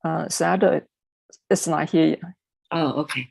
Sayadaw is not here yet. Oh, okay.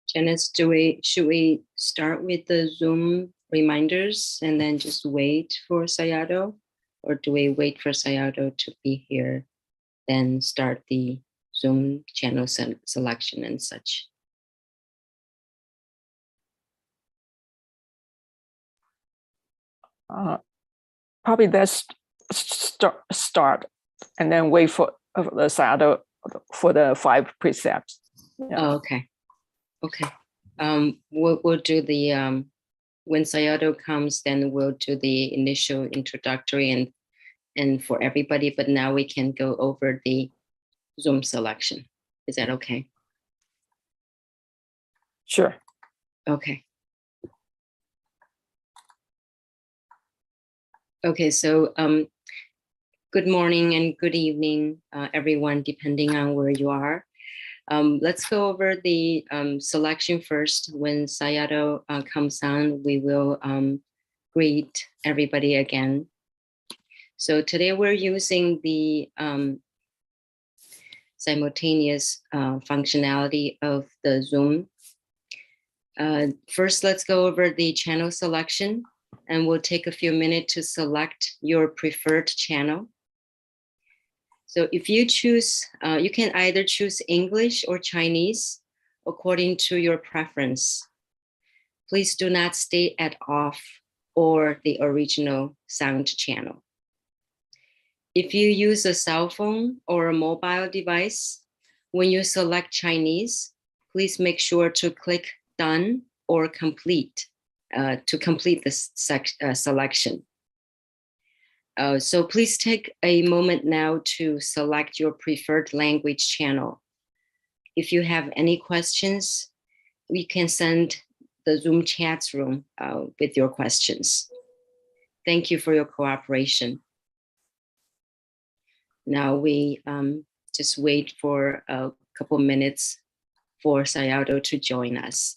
Janice, should we start with the Zoom reminders and then just wait for Sayadaw? Or do we wait for Sayadaw to be here, then start the Zoom channel selection and such? Probably let's start and then wait for the Sayadaw for the 5 precepts. Yeah. Oh, okay. Okay. We'll do the when Sayadaw comes, then we'll do the initial introductory and for everybody, but now we can go over the Zoom selection. Is that okay? Sure. Okay. Okay, so good morning and good evening, everyone, depending on where you are. Let's go over the selection first. When Sayadaw comes on, we will greet everybody again. So today we're using the simultaneous functionality of the Zoom. First, let's go over the channel selection, and we'll take a few minutes to select your preferred channel. So if you choose, you can either choose English or Chinese according to your preference. Please do not stay at off or the original sound channel. If you use a cell phone or a mobile device, when you select Chinese, please make sure to click Done or Complete to complete this selection. So please take a moment now to select your preferred language channel. If you have any questions, we can send the Zoom chat room with your questions. Thank you for your cooperation. Now we just wait for a couple minutes for Sayadaw to join us.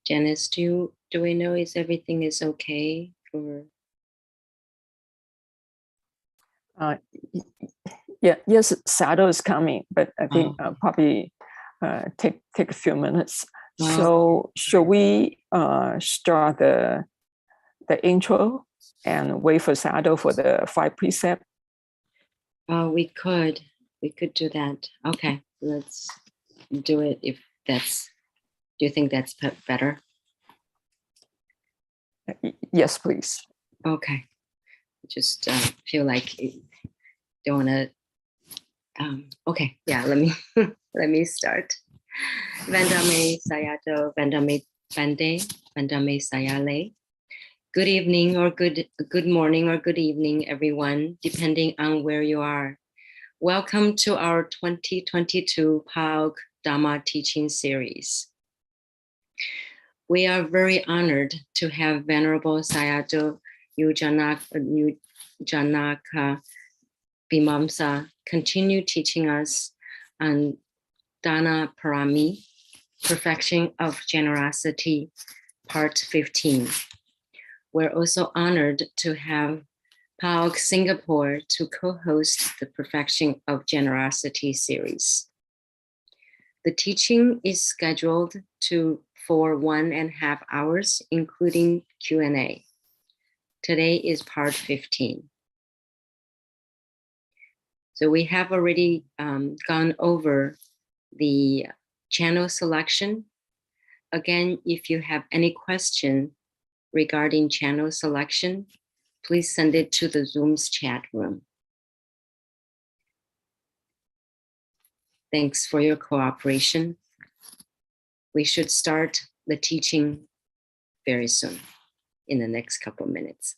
Janice, do we know if everything is okay for? Yes, Sayadaw is coming, but I think probably take a few minutes. So should we start the intro and wait for Sayadaw for the 5 precept? We could do that. Okay, let's do it if that's, do you think that's better? Yes, please. Okay, just feel like don't want to, okay, yeah, let me let me start. Vandame Sayadaw, Vandame Bande, Vandame Sayale. Good evening or good morning or good evening, everyone, depending on where you are. Welcome to our 2022 PAOK Dhamma teaching series. We are very honored to have Venerable Sayadaw Janaka Vimamsa continue teaching us on Dana Pāramī, Perfection of Generosity, Part 15. We're also honored to have PAOK Singapore to co-host the Perfection of Generosity series. The teaching is scheduled for 1.5 hours, including Q&A. Today is part 15. So we have already gone over the channel selection. Again, if you have any question regarding channel selection, please send it to the Zoom's chat room. Thanks for your cooperation. We should start the teaching very soon, in the next couple of minutes.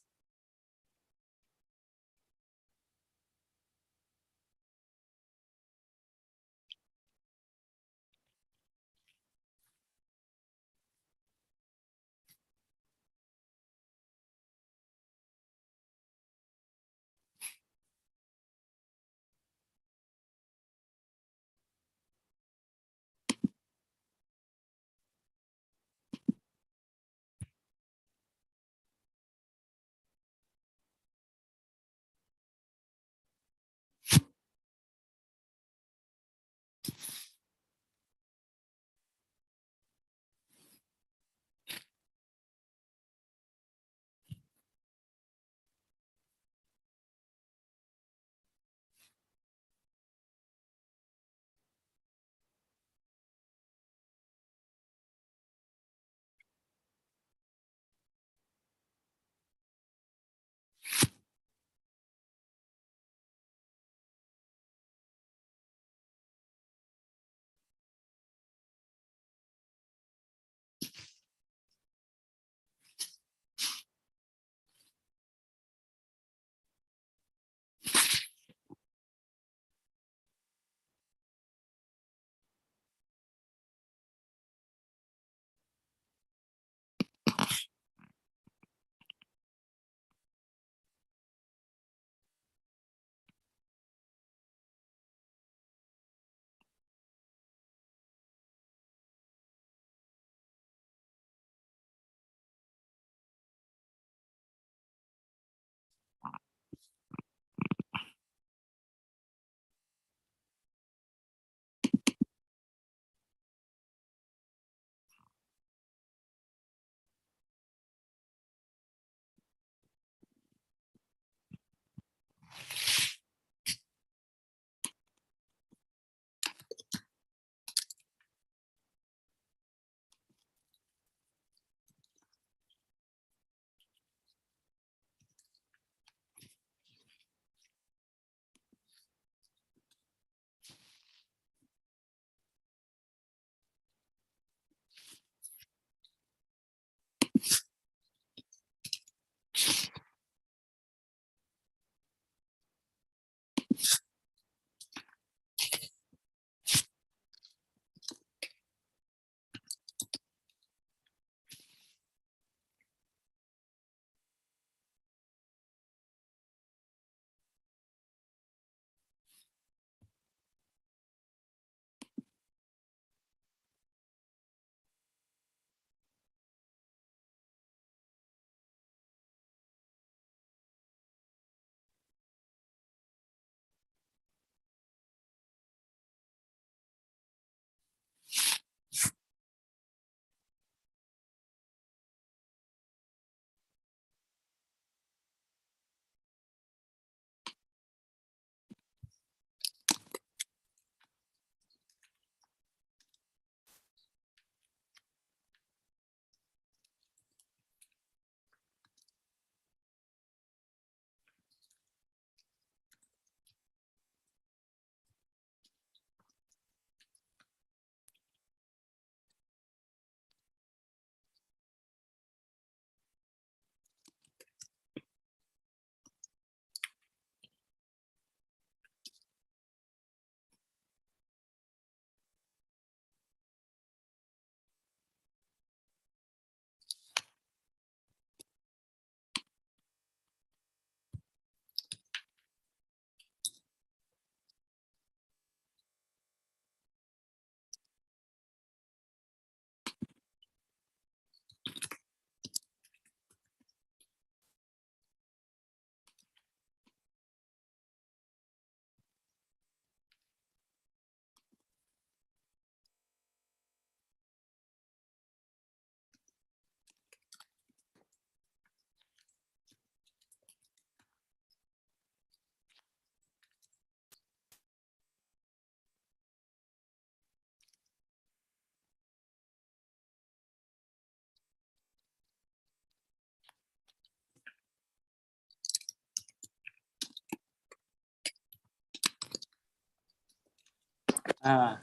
Okay.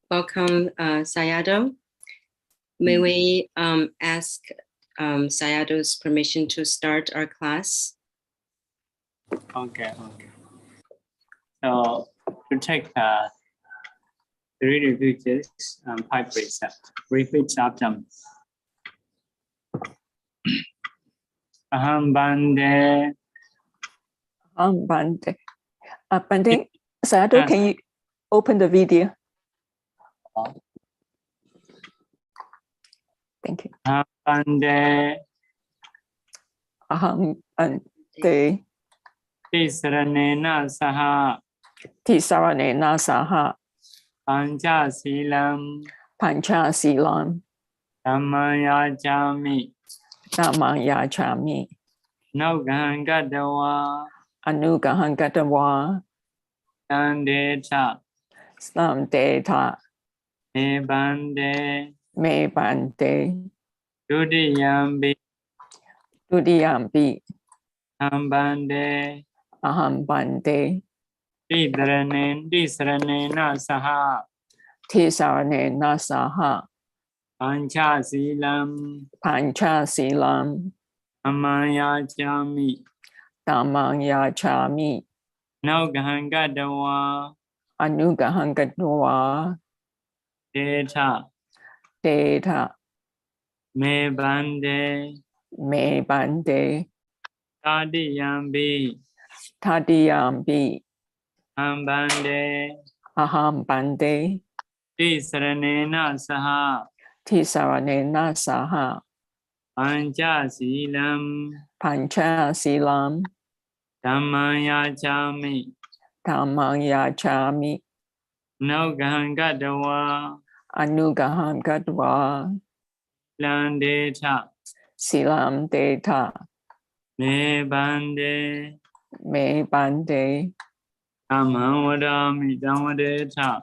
Welcome, Sayadaw. May we ask Sayadaw's permission to start our class? Okay. So to take 3 refuges and 5 precepts. Repeat after me. Aham Bande. Bande. Bande, Sayadaw, can you open the video? Thank you. Aham Bande. Aham Bande. Tisaranena Saha. Tisaranena Saha. Pancha Silam. Pancha Silam. Dhammaya Chami. Dhamma Chami. Naugahangadawa. Anugahangadawa. Sandeta. Samdeta. Me Bande. Me Bande. Dudiyambi. Dudiyambi. Aham Bande. Aham Bande. Tisaranena Saha. Tisaranena Saha. Pancha Silam. Pancha Silam. Dhammaya Chami. Dhamma Chami. Naugahangadawa. Anugahangadawa. Deta. Deta. Me Bande. Me Bande. Tadiyambi. Tadiyambi. Aham Bande. Aham Bande. Tisaranena Saha. Tisaranena Saha. Pancha Silam. Pancha Silam. Dhammaya Chami. Dhamma Chami. Naugahangadawa. Anugahangadawa. Landeta. Silam Deta. Me Bande. Me Bande. Dhammam Vadami Dhammadeta.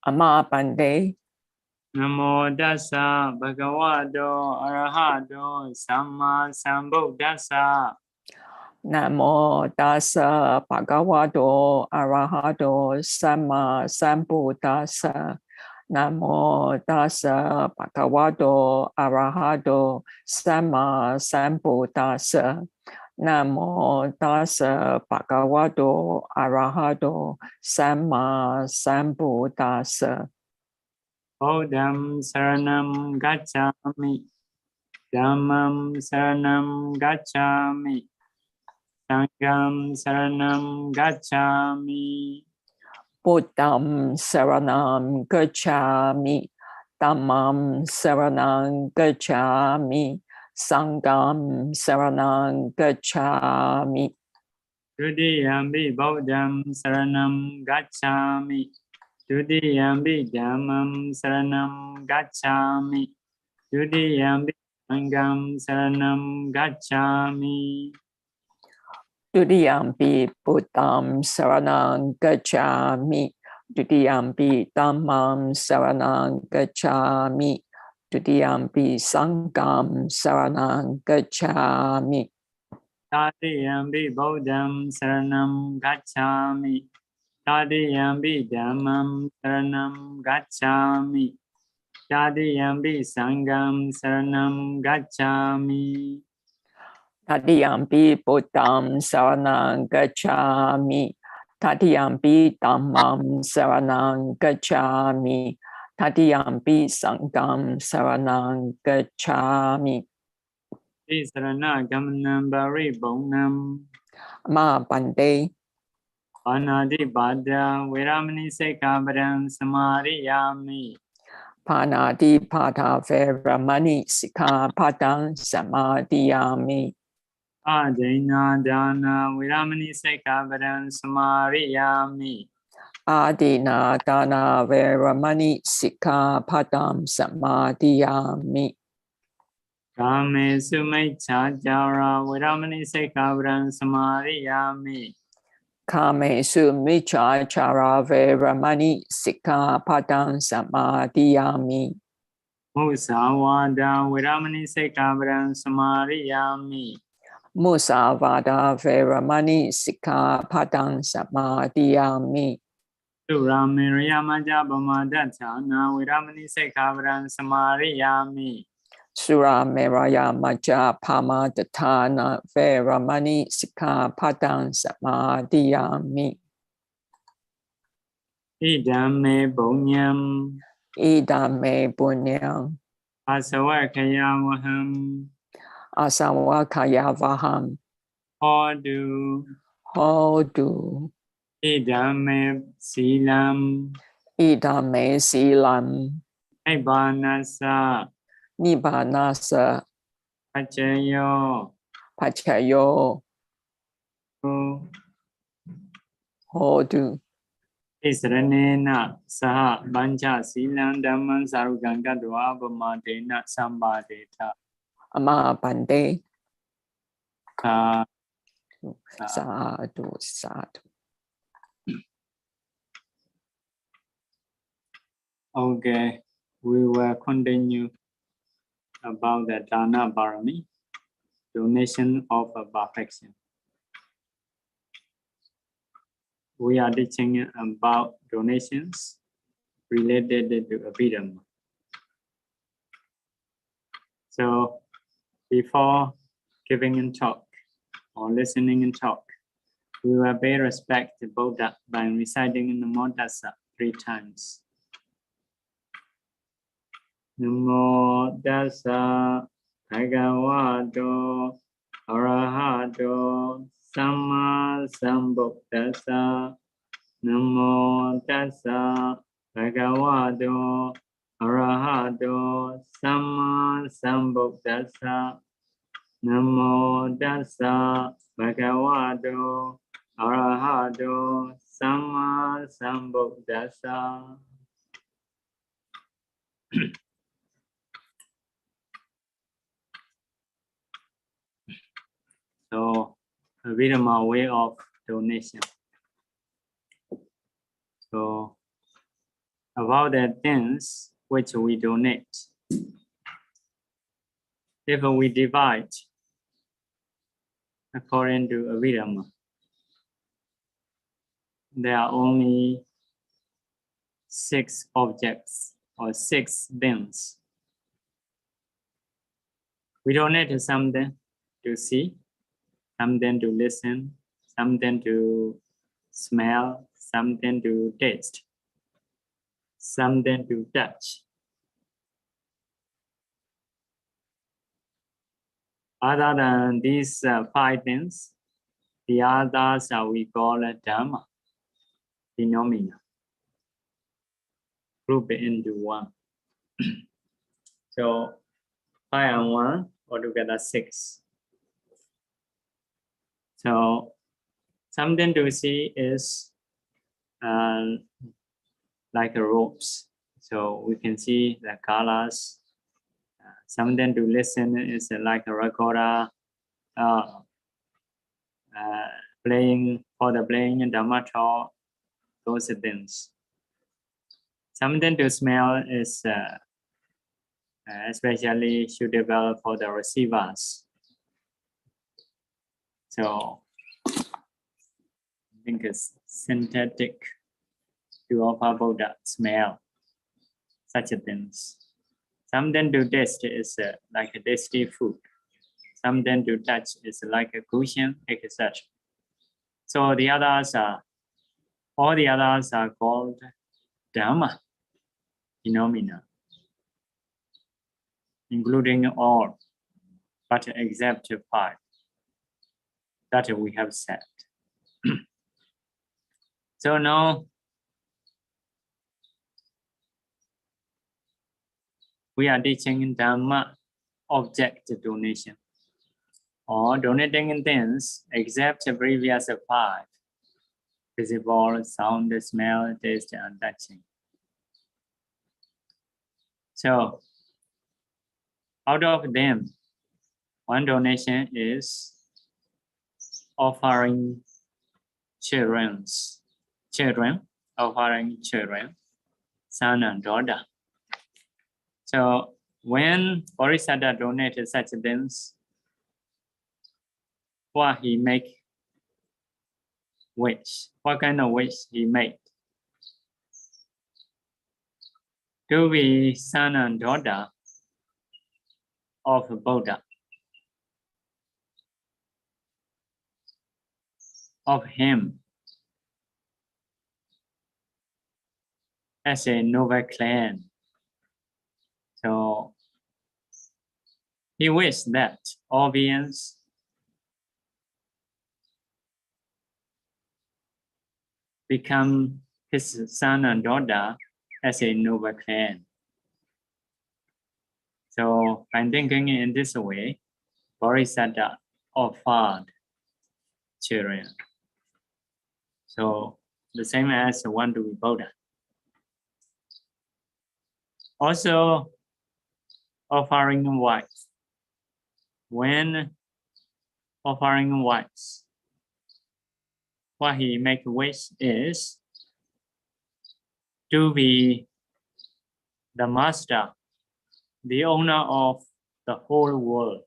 Ama Bande. Namo Dassa Bhagavato Arahato Samma Sambuddhassa. Namo Dassa Bhagavato Arahato Samma Sambuddhassa. Namo Dassa Bhagavato Arahato Samma Sambuddhassa. Namo Dassa Bhagavato Arahato Samma Sambuddhassa. Buddham Saranam Gacchami. Dhammam Saranam Gacchami. Sangham Saranam Gacchami. Buddham Saranam Gacchami. Dhammam Saranam Gacchami. Sangham Saranam Gacchami. Dudiyambi Buddham Saranam Gacchami. Dudiyambi Dhammam Saranam Gacchami. Dudiyambi Sangham Saranam Gacchami. Dudiyampi Buddham Saranam Gacchami. Dudiyampi Dhammam Saranam Gacchami. Dudiyampi Sangham Saranam Gacchami. Tadiyambi Buddham Saranam Gacchami. Tadiyambi Dhammam Saranam Gacchami. Tadiyambi Sangham Saranam Gacchami. Tadiyampi Buddham Saranam Gacchami. Tadiyampi Dhammam Saranam Gacchami. Tadiyampi Sangham Saranam Gacchami. Tisarana Gamanam Bari Bonam. Ma Bande. Anadi Bhadra Viramani Sekavaram Samariyami. Panadi Pada Veramani Sikapadam Samadhiyami. Adina Dana Viramani Sekavaram Samariyami. Adina Dana Veramani Sikapadam Samadhiyami. Kame Sumaicha Jara Viramani Sekavaram Samariyami. Kame Sumichachara Veramani Sikapadam Samadhiyami. Musawada Viramani Sekavaram Samariyami. Musavada Veramani Sikkhapadang Samadhiyami. Suramirya Majapamadatana Viramani Sikkhapadang Samadhiyami. Suramiraya Majapamatana Veramani Sikkhapadang Samadhiyami. Idame Bunyam Idame Punyam Asawakayawaham Asawakayavaham Hodu Hodu Idame Silam Idame Silam Nibanasa Nibbanasa Pachayo Pachayo Hodu Isranena Saha Bancha Silam Dhamman Sarugangadwa Bamadena Sambadeta Amabande Sadhu. Sadhu Sadhu. Okay, we will continue about the Dana Pāramī, donation of perfection. We are teaching about donations related to Dhamma. So before giving a talk or listening and talk, we will pay respect to Buddha by reciting Namo Tassa 3 times. Namo Tassa Bhagavato Arahato Samma Sambuddhassa. Namo Tassa Bhagavato Arahato Samma Sambuddhassa. Namo Tassa Bhagavato Arahato Samma Sambuddhassa. So, a Vidama way of donation. So, about the things which we donate, if we divide according to Vidama, there are only 6 objects or 6 things. We donate something to see, something to listen, something to smell, something to taste, something to touch. Other than these 5 things, the others we call Dhamma, phenomena, group it into one. So 5 and 1, altogether 6. So something to see is like ropes. So we can see the colors. Something to listen is like a recorder playing for the playing Dhamma talk, those things. Something to smell is especially suitable for the receivers. So I think it's synthetic to offer Buddha smell, such things. Something to taste is like a tasty food. Something to touch is like a cushion, etc. So all the others are called Dhamma, phenomena, including all, but except 5 that we have said. So now we are teaching Dhamma object donation, or donating things except the previous 5, visible, sound, smell, taste, and touching. So out of them, one donation is offering children, offering children, son and daughter. So when Bodhisattva donated such things, what he make wish, what kind of wish he made. To be son and daughter of Buddha, of him as a noble clan. So he wished that all beings become his son and daughter as a noble clan. So by thinking in this way, Bodhisattva offered children. So the same as want to be Buddha. Also offering wives. When offering wives, what he make wish is to be the master, the owner of the whole world.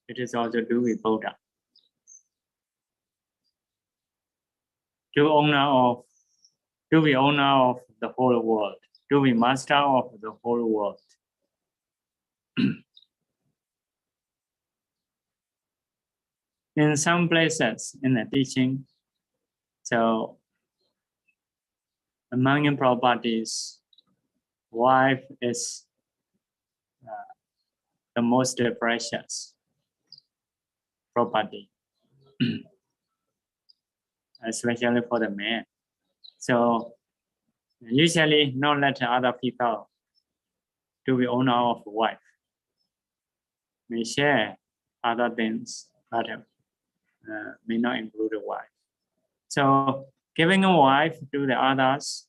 It is also to be Buddha. To be owner of the whole world, to be master of the whole world. In some places in the teaching, so among properties, wife is the most precious property, especially for the man. So usually not let other people to be owner of wife. May share other things, but may not include a wife. So giving a wife to the others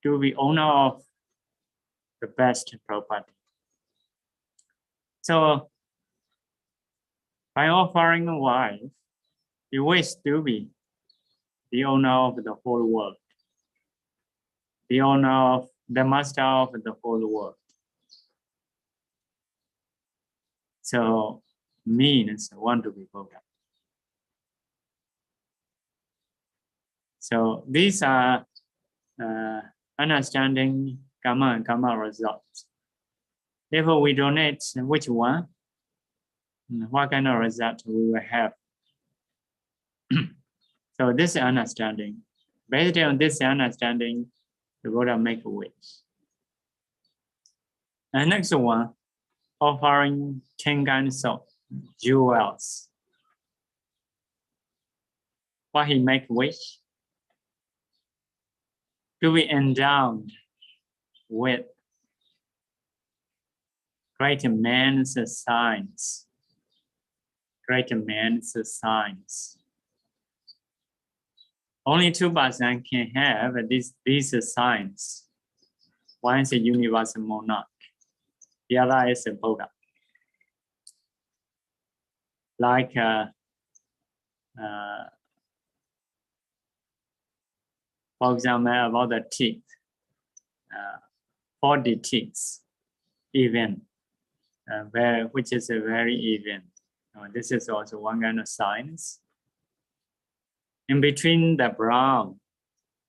to be owner of the best property. So by offering a wife, you wish to be the owner of the whole world, the owner of the master of the whole world. So means want to be Buddha. So these are understanding karma and karma results. Therefore, we donate which one, what kind of result we will have. So this understanding, based on this understanding, the Buddha make a wish. And next one, offering 10 kinds of jewels. What he make wish? To be endowed with great man's signs. Great man's signs. Only 2% can have these signs. One is a universal monarch. The other is a Buddha. Like for example, about the teeth, 40 teeth, even, which is a very even. This is also one kind of signs. In between the brown,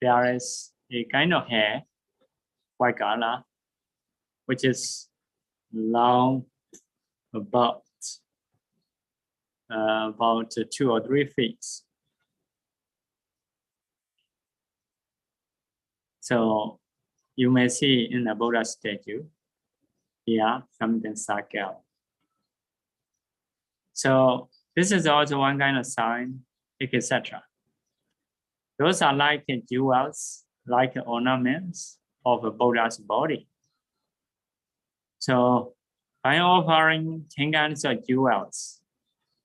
there is a kind of hair, white color, which is long about 2 or 3 feet. So you may see in the Buddha statue here something circle. So this is also one kind of sign, etc. Those are like jewels, like ornaments of a Buddha's body. So by offering 10 kinds of jewels,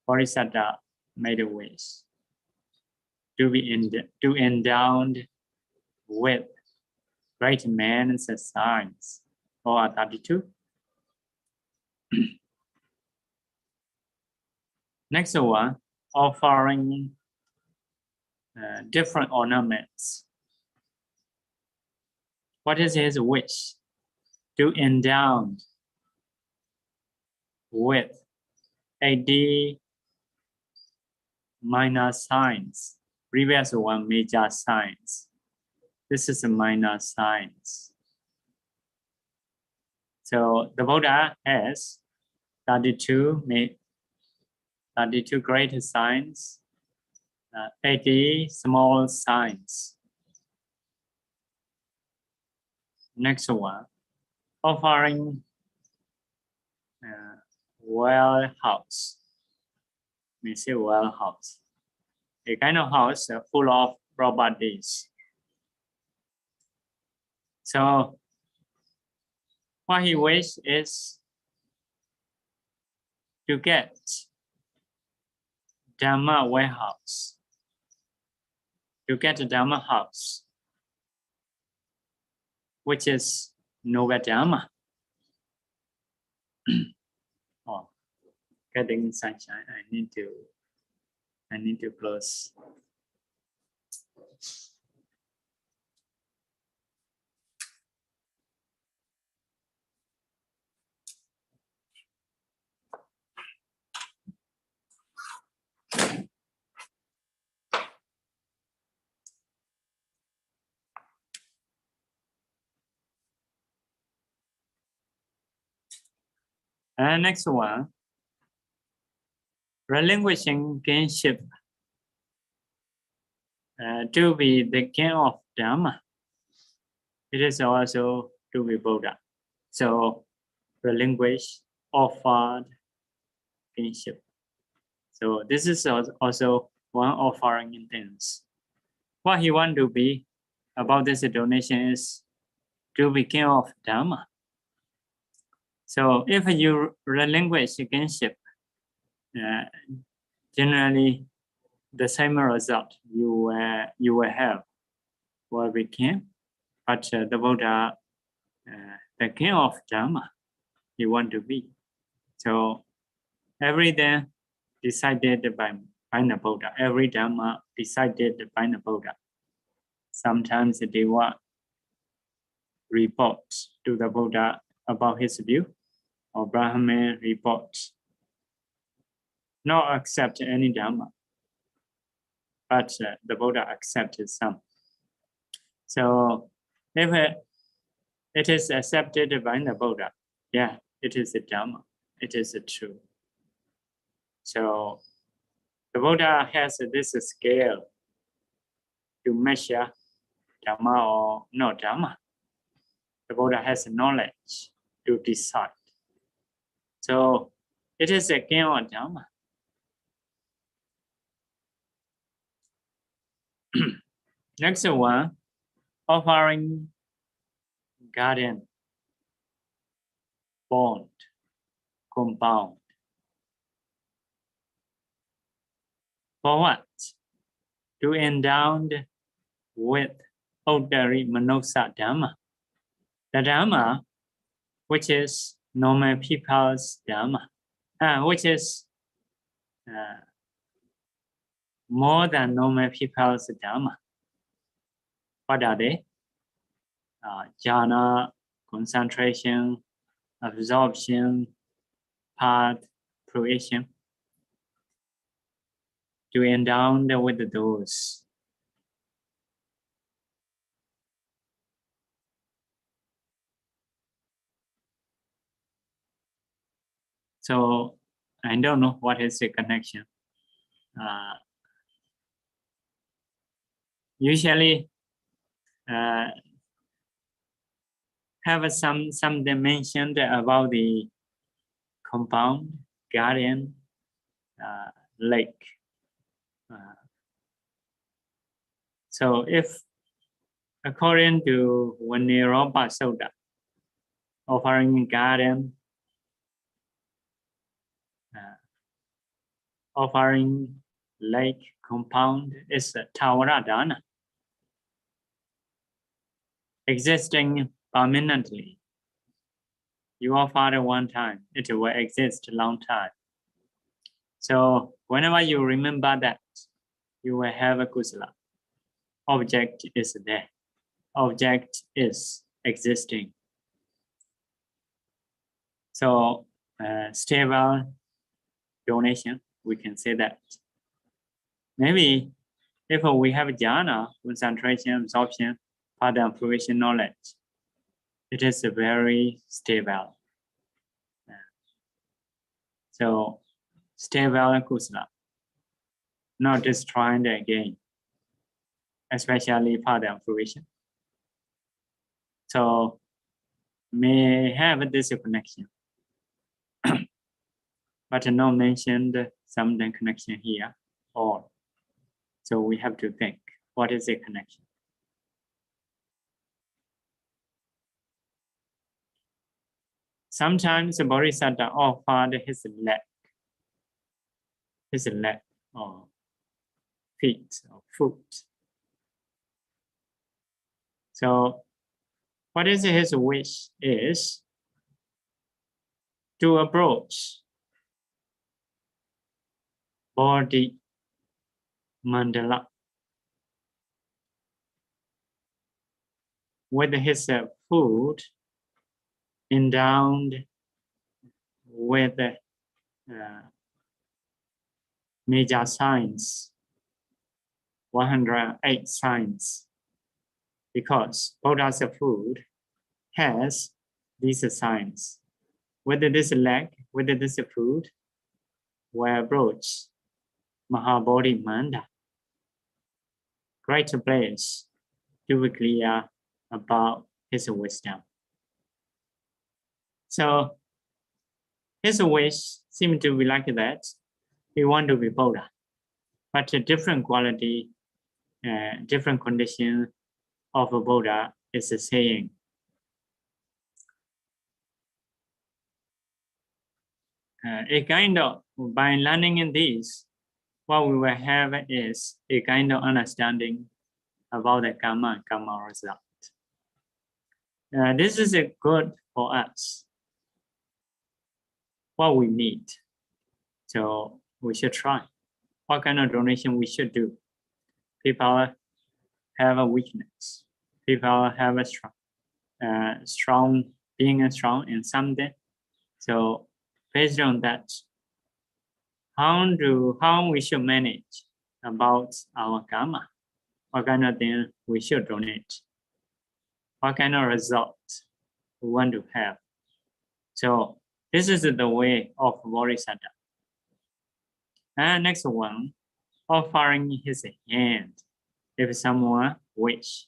Bodhisattva made a wish to be endowed with great man's signs. Or 32. Next one, offering different ornaments. What is his wish? To endow with 80 minor signs. Previous one major signs. This is a minor signs. So the Buddha has 32 great signs, 80 small signs. Next one, offering well house. We say well house, a kind of house full of properties. So what he wishes is to get Dhamma warehouse, to get a Dhamma house, which is Noble Dhamma. Oh, getting sunshine. I need to close. And next one, relinquishing kingship to be the king of Dhamma. It is also to be Buddha. So relinquish, offered kingship. So this is also one offering intense. What he want to be about this donation is to be king of Dhamma. So if you relinquish kingship, generally the same result you will have will be king. But the Buddha, the king of Dhamma, he want to be. So everything decided by the Buddha. Every Dhamma decided by the Buddha. Sometimes they want report to the Buddha about his view, or Brahman report. Not accept any Dhamma, but the Buddha accepted some. So if it is accepted by the Buddha, yeah, it is a Dhamma, it is a true. So the Buddha has this scale to measure Dhamma or not Dhamma. The Buddha has knowledge to decide. So it is a king of Dhamma. Next one, offering guardian, bond, compound. For what? To endow with ordinary Manosa Dhamma. The Dhamma, which is normal people's Dhamma, which is more than normal people's Dhamma. What are they? Jhana, concentration, absorption, path, fruition. To endow with those. So I don't know what is the connection. Usually have some dimension about the compound, guardian, lake. So if according to Vaniropa Sutta, offering guardian, offering lake, compound is Tawara Dana, existing permanently. You offer it one time, it will exist a long time. So whenever you remember that, you will have a kusala. Object is there. Object is existing. So stable donation, we can say that. Maybe if we have jhana, concentration, absorption, further and fruition knowledge, it is very stable. So stable kusala, not destroying again, especially further and fruition. So may have this connection, but not mentioned some connection here or. So we have to think, what is the connection? Sometimes the Bodhisattva offered his leg or feet or foot. So what is his wish is to approach body mandala with his foot endowed with major signs, 108 signs, because Buddha's foot has these signs. With this leg, with this foot, we approach Mahabodhi Manda, great place to be clear about his wisdom. So his wish seems to be like that. He wants to be Buddha, but a different quality, different condition of a Buddha is saying. A kind of, by learning in this, what we will have is a kind of understanding about the karma and karma result. This is good for us, what we need. So we should try. What kind of donation we should do? People have a weakness. People have a strong, being strong in something. So based on that, how we should manage about our karma? What kind of thing we should donate? What kind of result we want to have? So this is the way of Bodhisattva. And next one, offering his hand if someone wish.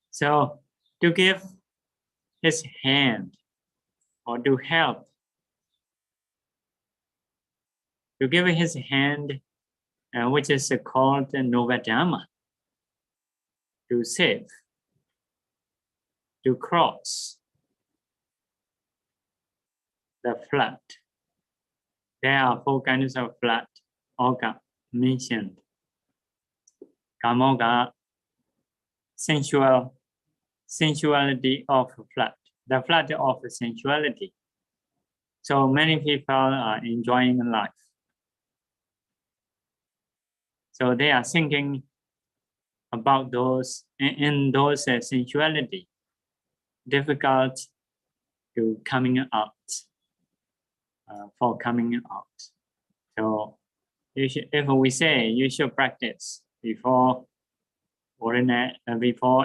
So to give his hand or to help, to give his hand, which is called Dhamma, to save, to cross the flood. There are 4 kinds of flood, Oga mentioned. Kamoga, sensuality of flood, the flood of sensuality. So many people are enjoying life. So they are thinking about those, in those sensuality, difficult to coming out, for coming out. So if we say you should practice before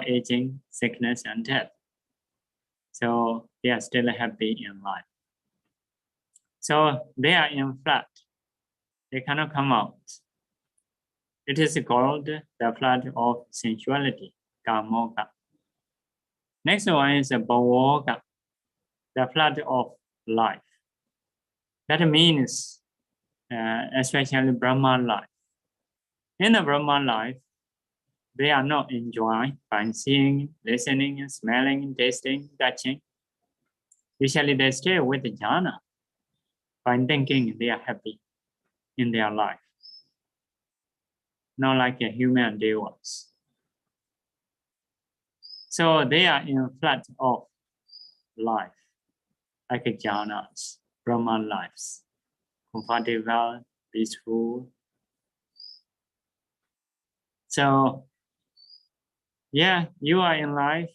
aging, sickness, and death, so they are still happy in life. So they are in flood. They cannot come out. It is called the flood of sensuality, kamoga. Next one is bhavoga, the flood of life. That means especially Brahma life. In the Brahma life, they are not enjoying by seeing, listening, smelling, tasting, touching. Usually they stay with the jhana by thinking they are happy in their life. Not like a human devas. So they are in flood of life, like a jhanas, Brahma lives, comfortable, peaceful. So, yeah, you are in life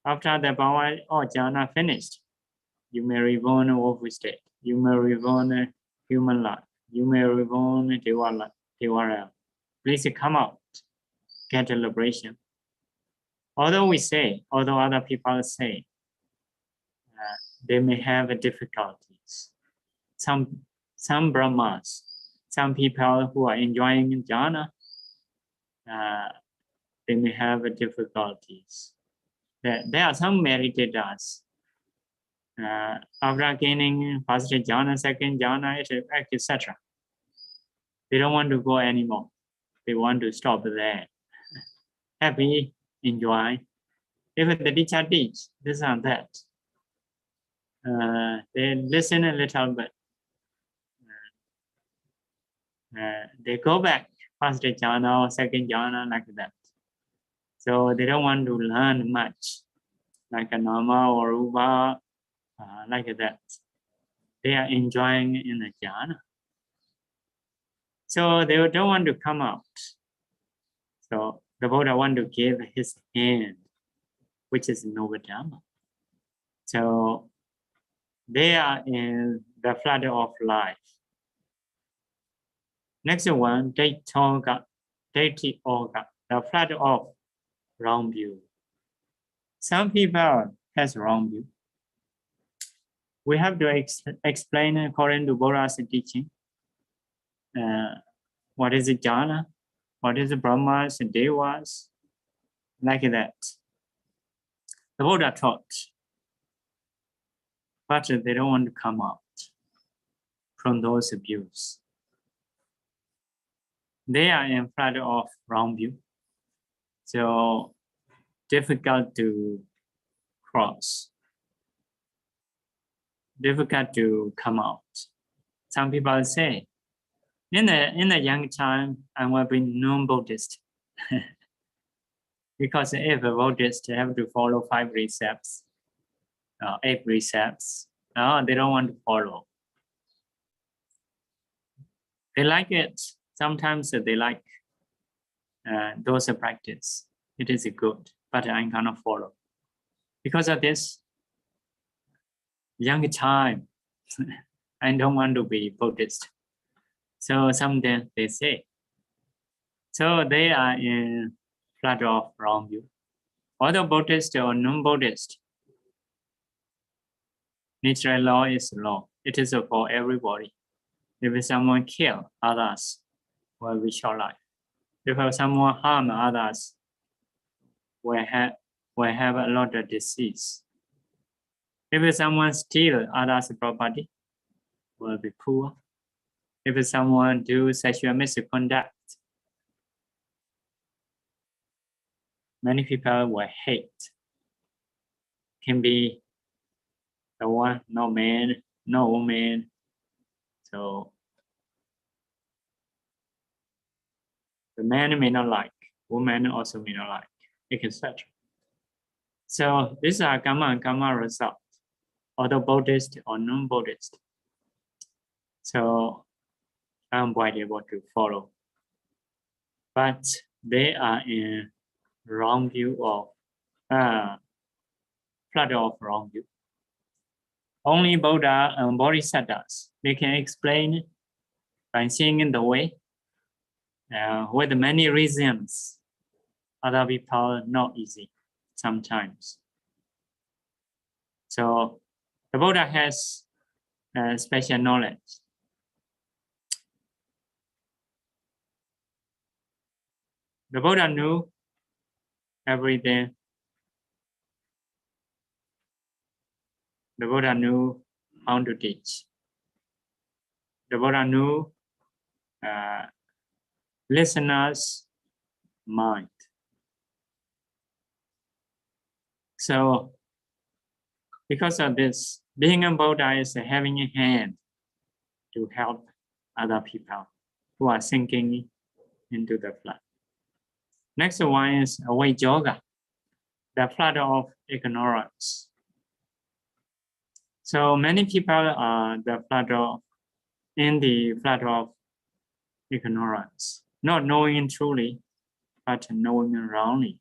after the bhava or jhana finished. You may reborn wolf state. You may reborn human life. You may reborn Deva realm. Please come out, get a liberation. Although other people say, they may have difficulties. Some Brahmas, some people who are enjoying jhana, they may have difficulties. There are some meditators. After gaining first jhana, second jhana, etc. They don't want to go anymore. They want to stop there. Happy, enjoy. If the teacher teach this and that, they listen a little bit. They go back first jhana or second jhana like that. So they don't want to learn much, like a Dhamma or Rupa, like that. They are enjoying in the jhana. So they don't want to come out. So the Buddha want to give his hand, which is Noble Dhamma. So they are in the flood of life. Next one, Daityoga, the flood of wrong view. Some people has wrong view. We have to explain according to Buddha's teaching. What is jhana? What is Brahmas and Devas? Like that. The Buddha taught, but they don't want to come out from those views. They are in front of wrong view, so difficult to cross, difficult to come out. Some people say, in the young time, I will be non-Buddhist. Because if a Buddhist have to follow 5 precepts, 8 precepts, they don't want to follow. They like it. Sometimes they like those practice. It is good, but I cannot follow. Because of this young time, I don't want to be Buddhist. So sometimes they say. So they are in flood of wrong view. Whether Buddhist or non-Buddhist, natural law is law. It is for everybody. If someone kill others, will be short life. If someone harm others, will have a lot of disease. If someone steal others' property, will be poor. If someone do sexual misconduct, many people will hate. Can be the one, no man, no woman. So the man may not like, woman also may not like, etc. So these are karma and karma result, either Buddhist or non-Buddhist. So I'm quite able to follow. But they are in wrong view of flood of wrong view. Only Buddha and Bodhisattvas, they can explain by seeing the way with many reasons. Other people not easy sometimes. So the Buddha has special knowledge. The Buddha knew everything. The Buddha knew how to teach. The Buddha knew listeners' mind. So because of this, being a Buddha is having a hand to help other people who are sinking into the flood. Next one is awake yoga, the flood of ignorance. So many people are in the flood of ignorance, not knowing truly, but knowing wrongly.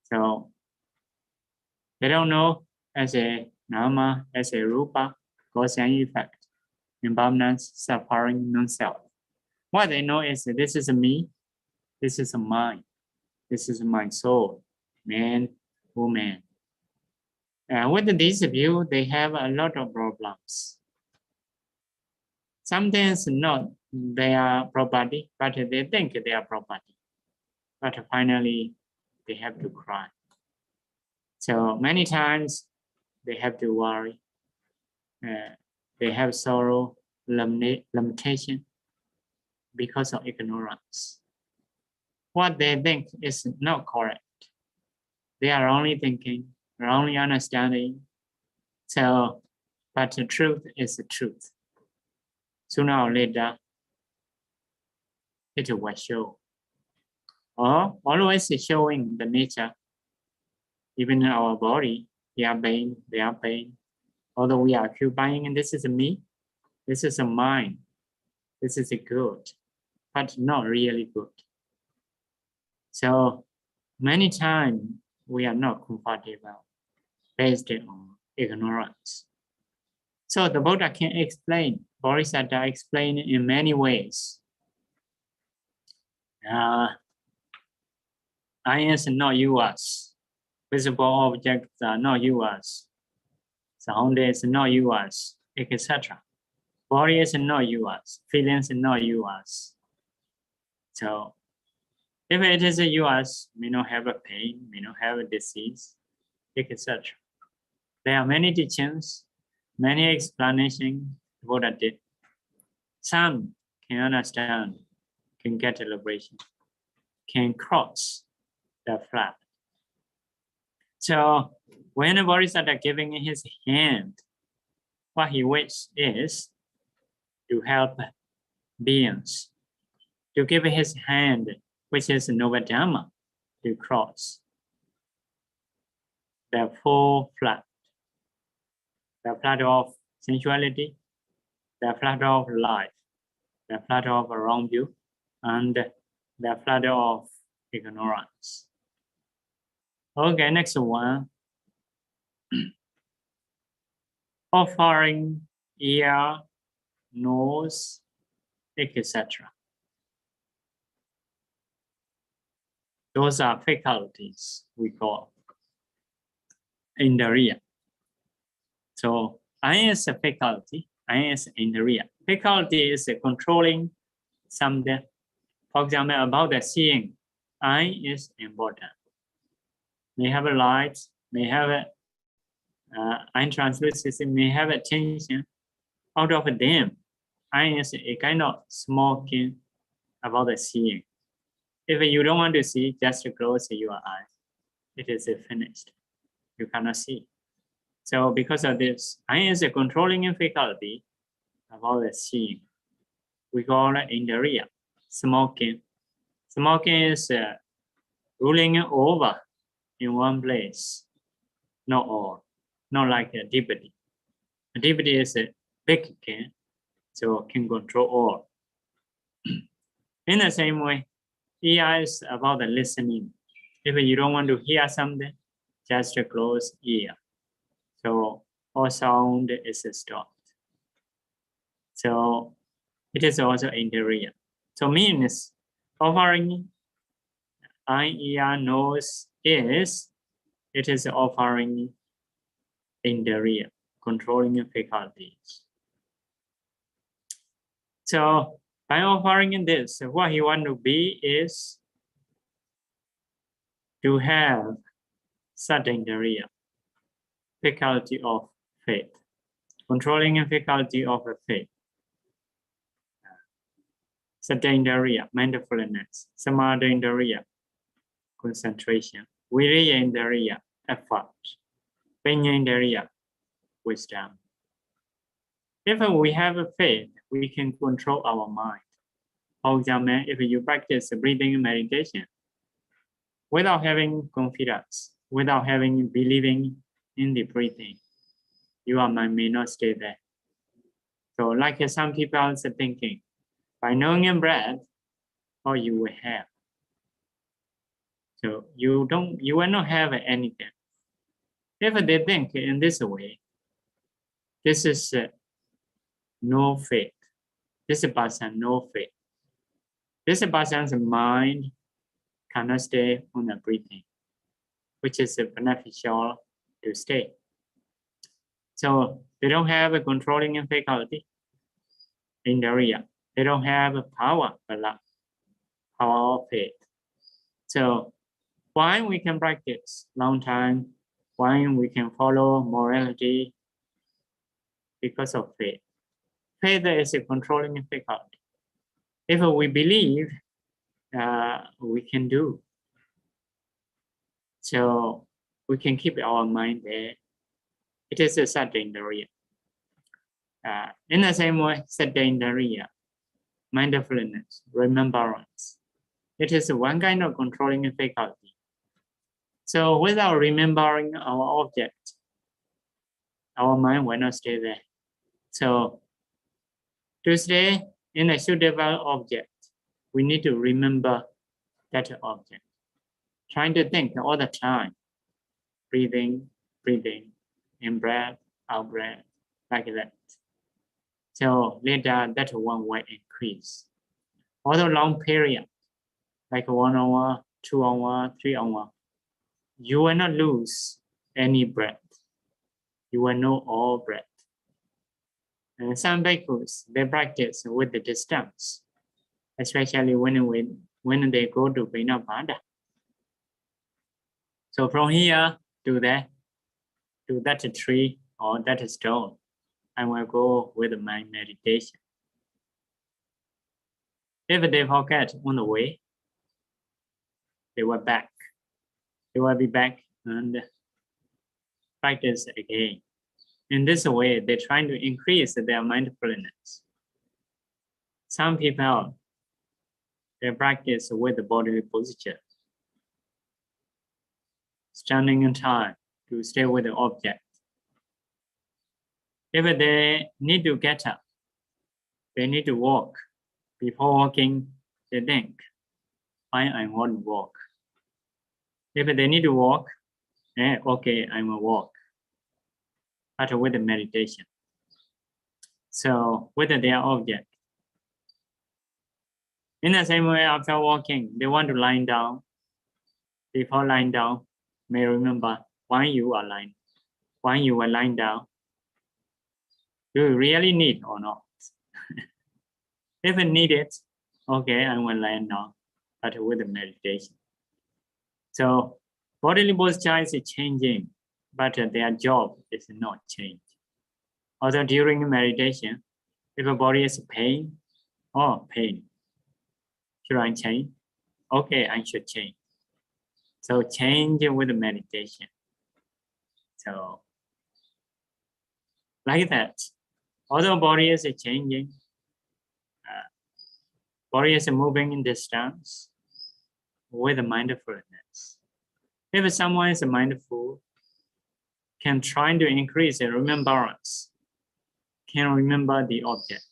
So they don't know as a Nama as a rupa, cause and effect, impermanence, suffering, non-self. What they know is that this is me, this is mine, this is my soul, man, woman. With this view, they have a lot of problems. Sometimes not their property, but they think they are property. But finally, they have to cry. So many times they have to worry. They have sorrow, limitation because of ignorance. What they think is not correct. They are only thinking, they're only understanding. So, but the truth is the truth. Sooner or later, it will show. Or always showing the nature. Even in our body, they are pain. Although we are occupying, and this is me, this is a mind, this is a good, but not really good. So many times we are not comfortable based on ignorance. So the Buddha can explain, Bodhisattva explain in many ways. I is not yours. Visible objects are not yours. Sound is not yours, etc. Body is not yours. Feelings are not yours. So if it is yours, may not have a pain, may not have a disease, etc. There are many teachings, many explanations Buddha did. Some can understand, can get a liberation, can cross the flood. So when a Bodhisattva giving his hand, what he wishes is to help beings, to give his hand, which is noble Dhamma, to cross the full flood, the flood of sensuality, the flood of life, the flood of wrong view, and the flood of ignorance. Okay, next one. Offering ear, nose, etc. Those are faculties we call indriya. So I is a faculty, I is indriya. Faculty is controlling something. For example, about the seeing, eye is important. May have a light, may have a eye translucency, may have attention. Out of them, eye is a kind of smoking about the seeing. If you don't want to see, just close your eye. It is finished. You cannot see. So because of this, eye is a controlling faculty about the seeing. We call it indriya, smoking. Smoking is ruling over in one place, not all, not like a deputy. A deputy is a big king, so can control all. In the same way, ear is about the listening. If you don't want to hear something, just close ear. So all sound is stopped. So it is also indriya. So means offering eye, ear, nose is, it is offering indriya, controlling faculties. So by offering this, what he want to be is to have certain indriya, faculty of faith, controlling faculty of faith. Saddha mindfulness, samadhi concentration, viriya effort, panya wisdom. If we have faith, we can control our mind. For example, if you practice breathing meditation, without having confidence, without having believing in the breathing, your mind may not stay there. So like some people are thinking, by knowing in breath, all you will have. So you will not have anything. If they think in this way, This is no faith. This person no faith. This person's mind cannot stay on the breathing, which is beneficial to stay. So they don't have a controlling faculty in the area. They don't have a power, power of faith. So why we can practice long time, why we can follow morality? Because of faith. Faith is a controlling faculty. If we believe, we can do. So we can keep our mind there. It is a sedentary. In the same way, sedentary, mindfulness, remembrance. It is one kind of controlling faculty. So without remembering our object, our mind will not stay there. So to stay in a suitable object, we need to remember that object. Trying to think all the time, breathing, in breath, out breath, like that. So later that one will increase. Although long period, like 1 hour, 2 hours, 3 hours, you will not lose any breath. You will know all breath. And some bhikkhus, they practice with the distance, especially when they go to Vinapada. So from here to that tree or that stone, I will go with my meditation. If they forget on the way, they will back. They will be back and practice again. In this way, they're trying to increase their mindfulness. Some people, they practice with the bodily posture, standing in time to stay with the object. If they need to get up, they need to walk. Before walking, they think, I want to walk. If they need to walk, okay, I will walk. But with the meditation. So with their object. In the same way, after walking, they want to lie down. Before lying down, may remember why you were lying down. Do you really need or not? If it needed, okay, I will lie down, but with the meditation. So bodily posture is changing, but their job is not changed. Also during meditation, if a body is pain, should I change? Okay, I should change. So change with the meditation. So like that, although body is changing, body is moving in distance with mindfulness. If someone is mindful, can try to increase the remembrance, can remember the object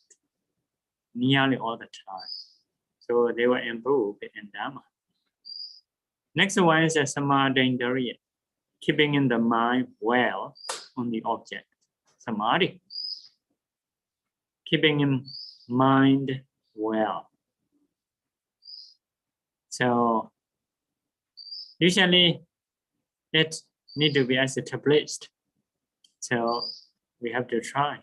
nearly all the time. So they will improve in Dhamma. Next one is a samadhi, keeping in the mind well on the object. Samadhi, keeping in mind well. So usually it need to be established. So we have to try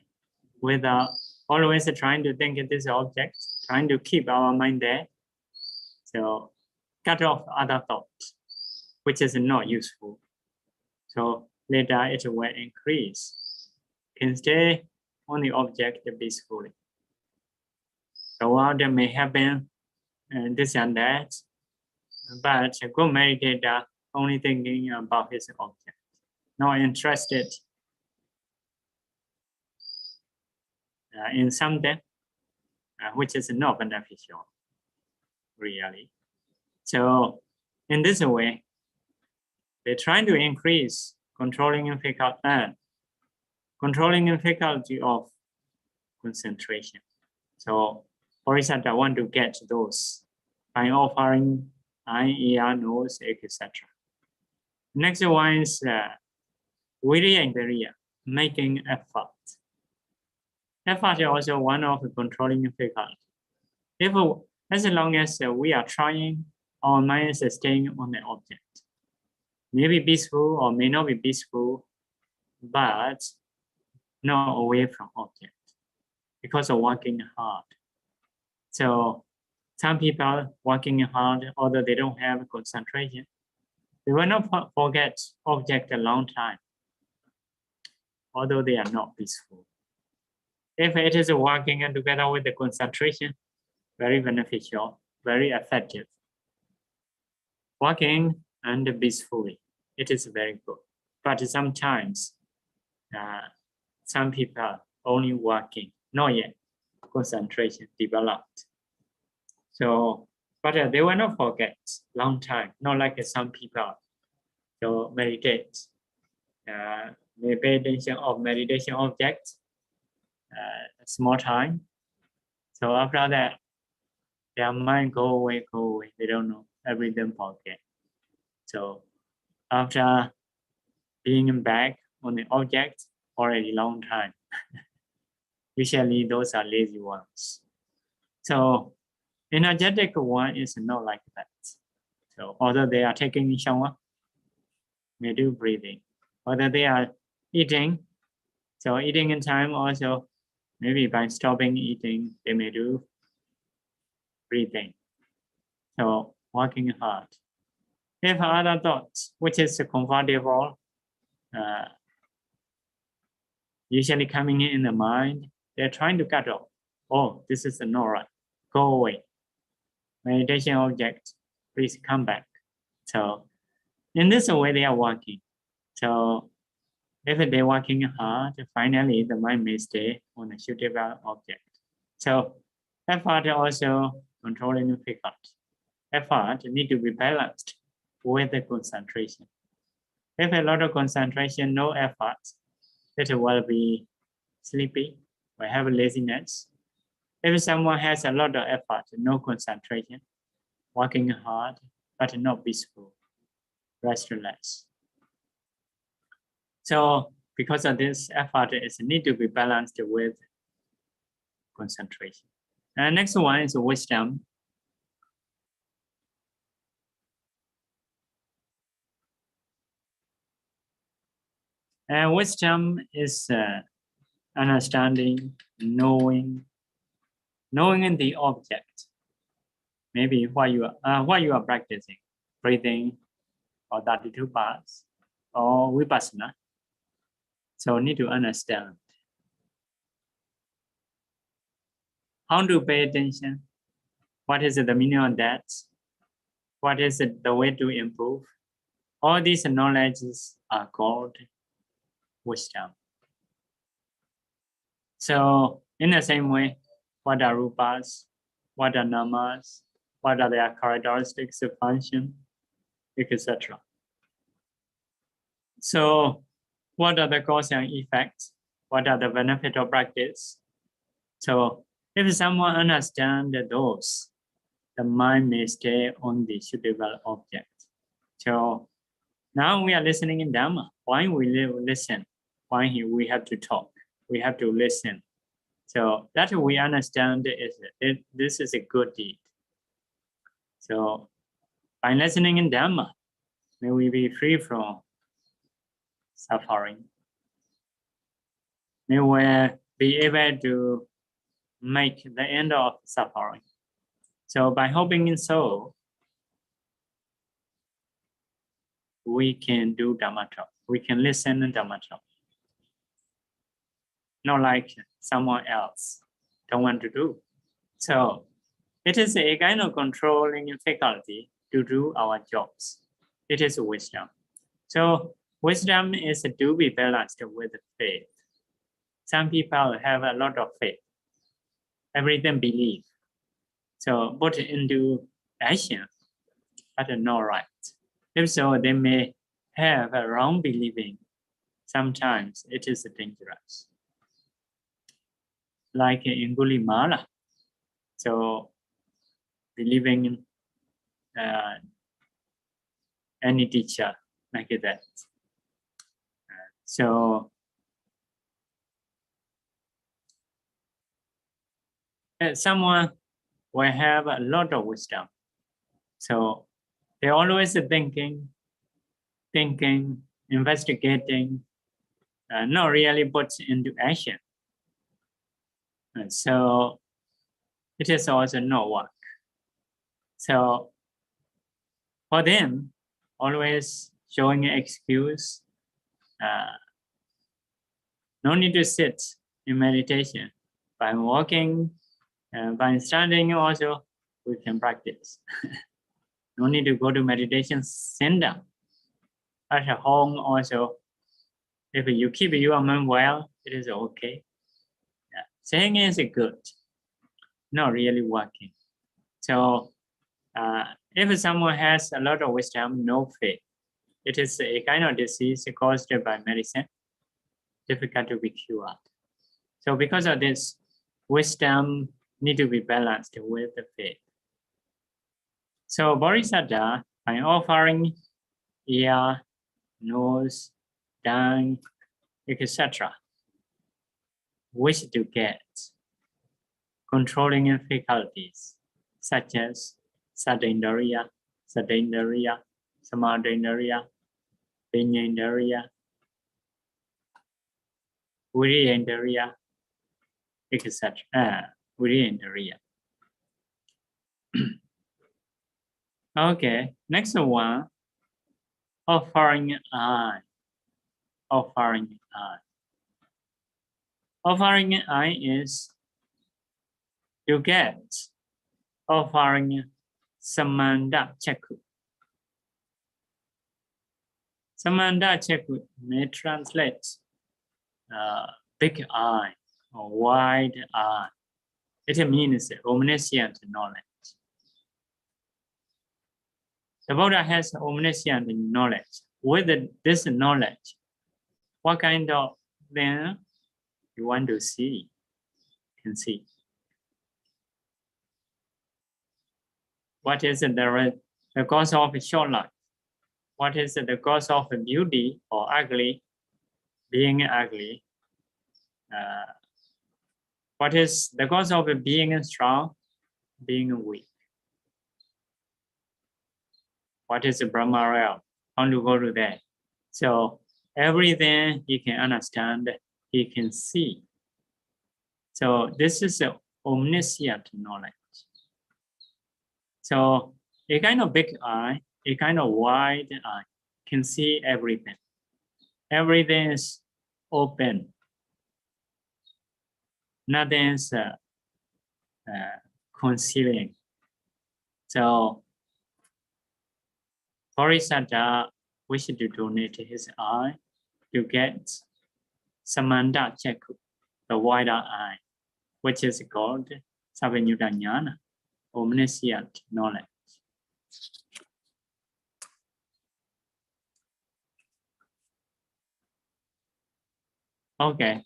without always trying to think of this object, trying to keep our mind there. So cut off other thoughts, which is not useful. So later it will increase. Can stay on the object peacefully. The world may happen this and that, but a good meditator only thinking about his object, not interested in something which is not beneficial, really. So in this way, they're trying to increase controlling faculty of concentration. So Bodhisattva want to get those by offering eye, ear, nose, etc. Next one is Virya, making effort. Effort is also one of the controlling faculty. If as long as we are trying, our mind is staying on the object. May be peaceful or may not be peaceful, but not away from object because of working hard. So some people working hard, although they don't have concentration, they will not forget object a long time, although they are not peaceful. If it is working together with the concentration, very beneficial, very effective. Working and peacefully, it is very good. But sometimes, some people only working, not yet concentration developed. So, but they will not forget long time, not like some people. So meditate, they pay attention of meditation objects, a small time. So after that, their mind go away. They don't know, everything forget. So after being back on the object already long time, usually those are lazy ones. So energetic one is not like that. So although they are taking shower, they do breathing. Whether they are eating, so eating in time also, maybe by stopping eating, they may do breathing. So working hard. If other thoughts, which is comfortable, usually coming in the mind, they're trying to cut off. Oh, this is not right. Go away. Meditation object, please come back. So in this way, they are working. So if they're working hard, finally the mind may stay on a suitable object. So effort also controlling the faculty. Effort need to be balanced with the concentration. If a lot of concentration, no effort, it will be sleepy or have laziness. If someone has a lot of effort, no concentration, working hard, but not peaceful, restless. So because of this, effort is need to be balanced with concentration. And next one is wisdom. And wisdom is understanding, knowing in the object. Maybe what you are practicing, breathing, or 32 parts, or vipassana. So need to understand how to pay attention. What is the meaning of that? What is the way to improve? All these knowledges are called wisdom. So in the same way, what are rupas? What are namas? What are their characteristics of function, etc. So what are the cause and effects? What are the benefit of practice? So if someone understands those, the mind may stay on the suitable object. So now we are listening in Dhamma. Why we listen? Why we have to talk? We have to listen. So that we understand this is a good deed. So by listening in Dhamma, may we be free from suffering. May we be able to make the end of suffering. So by hoping in soul, we can do Dhamma talk. We can listen in Dhamma talk. Not like someone else don't want to do. So it is a kind of controlling faculty to do our jobs. It is wisdom. So wisdom is to be balanced with faith. Some people have a lot of faith, everything believe. So put into action, but not right. If so, they may have a wrong believing. Sometimes it is dangerous. Like in Gulimala, so believing in any teacher like that. So someone will have a lot of wisdom. So they're always thinking, investigating, not really put into action. So it is also no work. So for them, always showing an excuse, no need to sit in meditation. By walking, by standing also, we can practice. No need to go to meditation center. At home also, if you keep your mind well, it is okay. Yeah. Saying is good, not really working. So if someone has a lot of wisdom, no faith, it is a kind of disease caused by medicine, difficult to be cured. So because of this, wisdom need to be balanced with the faith. So Bodhisattva, by offering ear, nose, tongue, etc., wish to get controlling faculties such as Satindriya, Samadindriya, Vinyandriya, Viriyandriya, etc. Viriyandriya. Okay, next one, offering eye. Offering eye. Offering eye is to get offering Samanda Chakku. Samanda Chakku may translate big eye or wide eye. It means omniscient knowledge. The Buddha has omniscient knowledge. With this knowledge, what kind of thing you want to see, can see. What is the cause of short life? What is the cause of beauty or ugly, being ugly? What is the cause of being strong, being weak? What is the Brahma realm? How to go to that? So everything he can understand, he can see. So this is the omniscient knowledge. So a kind of big eye, a kind of wide eye can see everything. Everything is open. Nothing is concealing. So Bodhisattva wished to donate his eye to get Samanda Chakku, the wider eye, which is called Savinyuta Jnana, omniscient knowledge. Okay.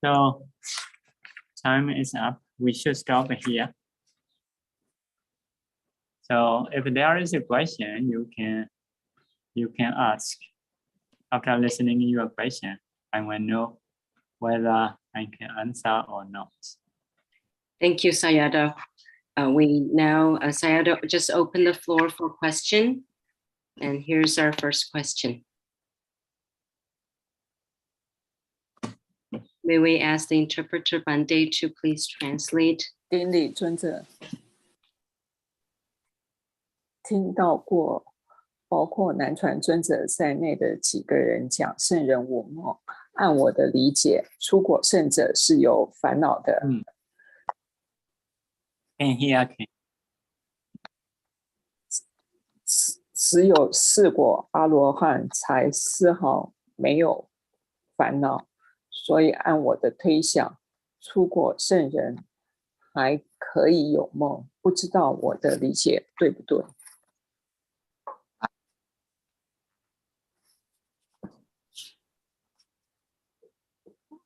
So time is up. We should stop here. So if there is a question, you can ask. After listening to your question, I will know whether I can answer or not. Thank you, Sayadaw. We now, Sayadaw, just open the floor for question. And here's our first question. May we ask the interpreter Bande to please translate? 顶礼尊者，听到过包括南传尊者在内的几个人讲圣人我梦。按我的理解，出果圣者是有烦恼的。只有四果阿罗汉才丝毫没有烦恼，所以按我的推想，出果圣人还可以有梦，不知道我的理解对不对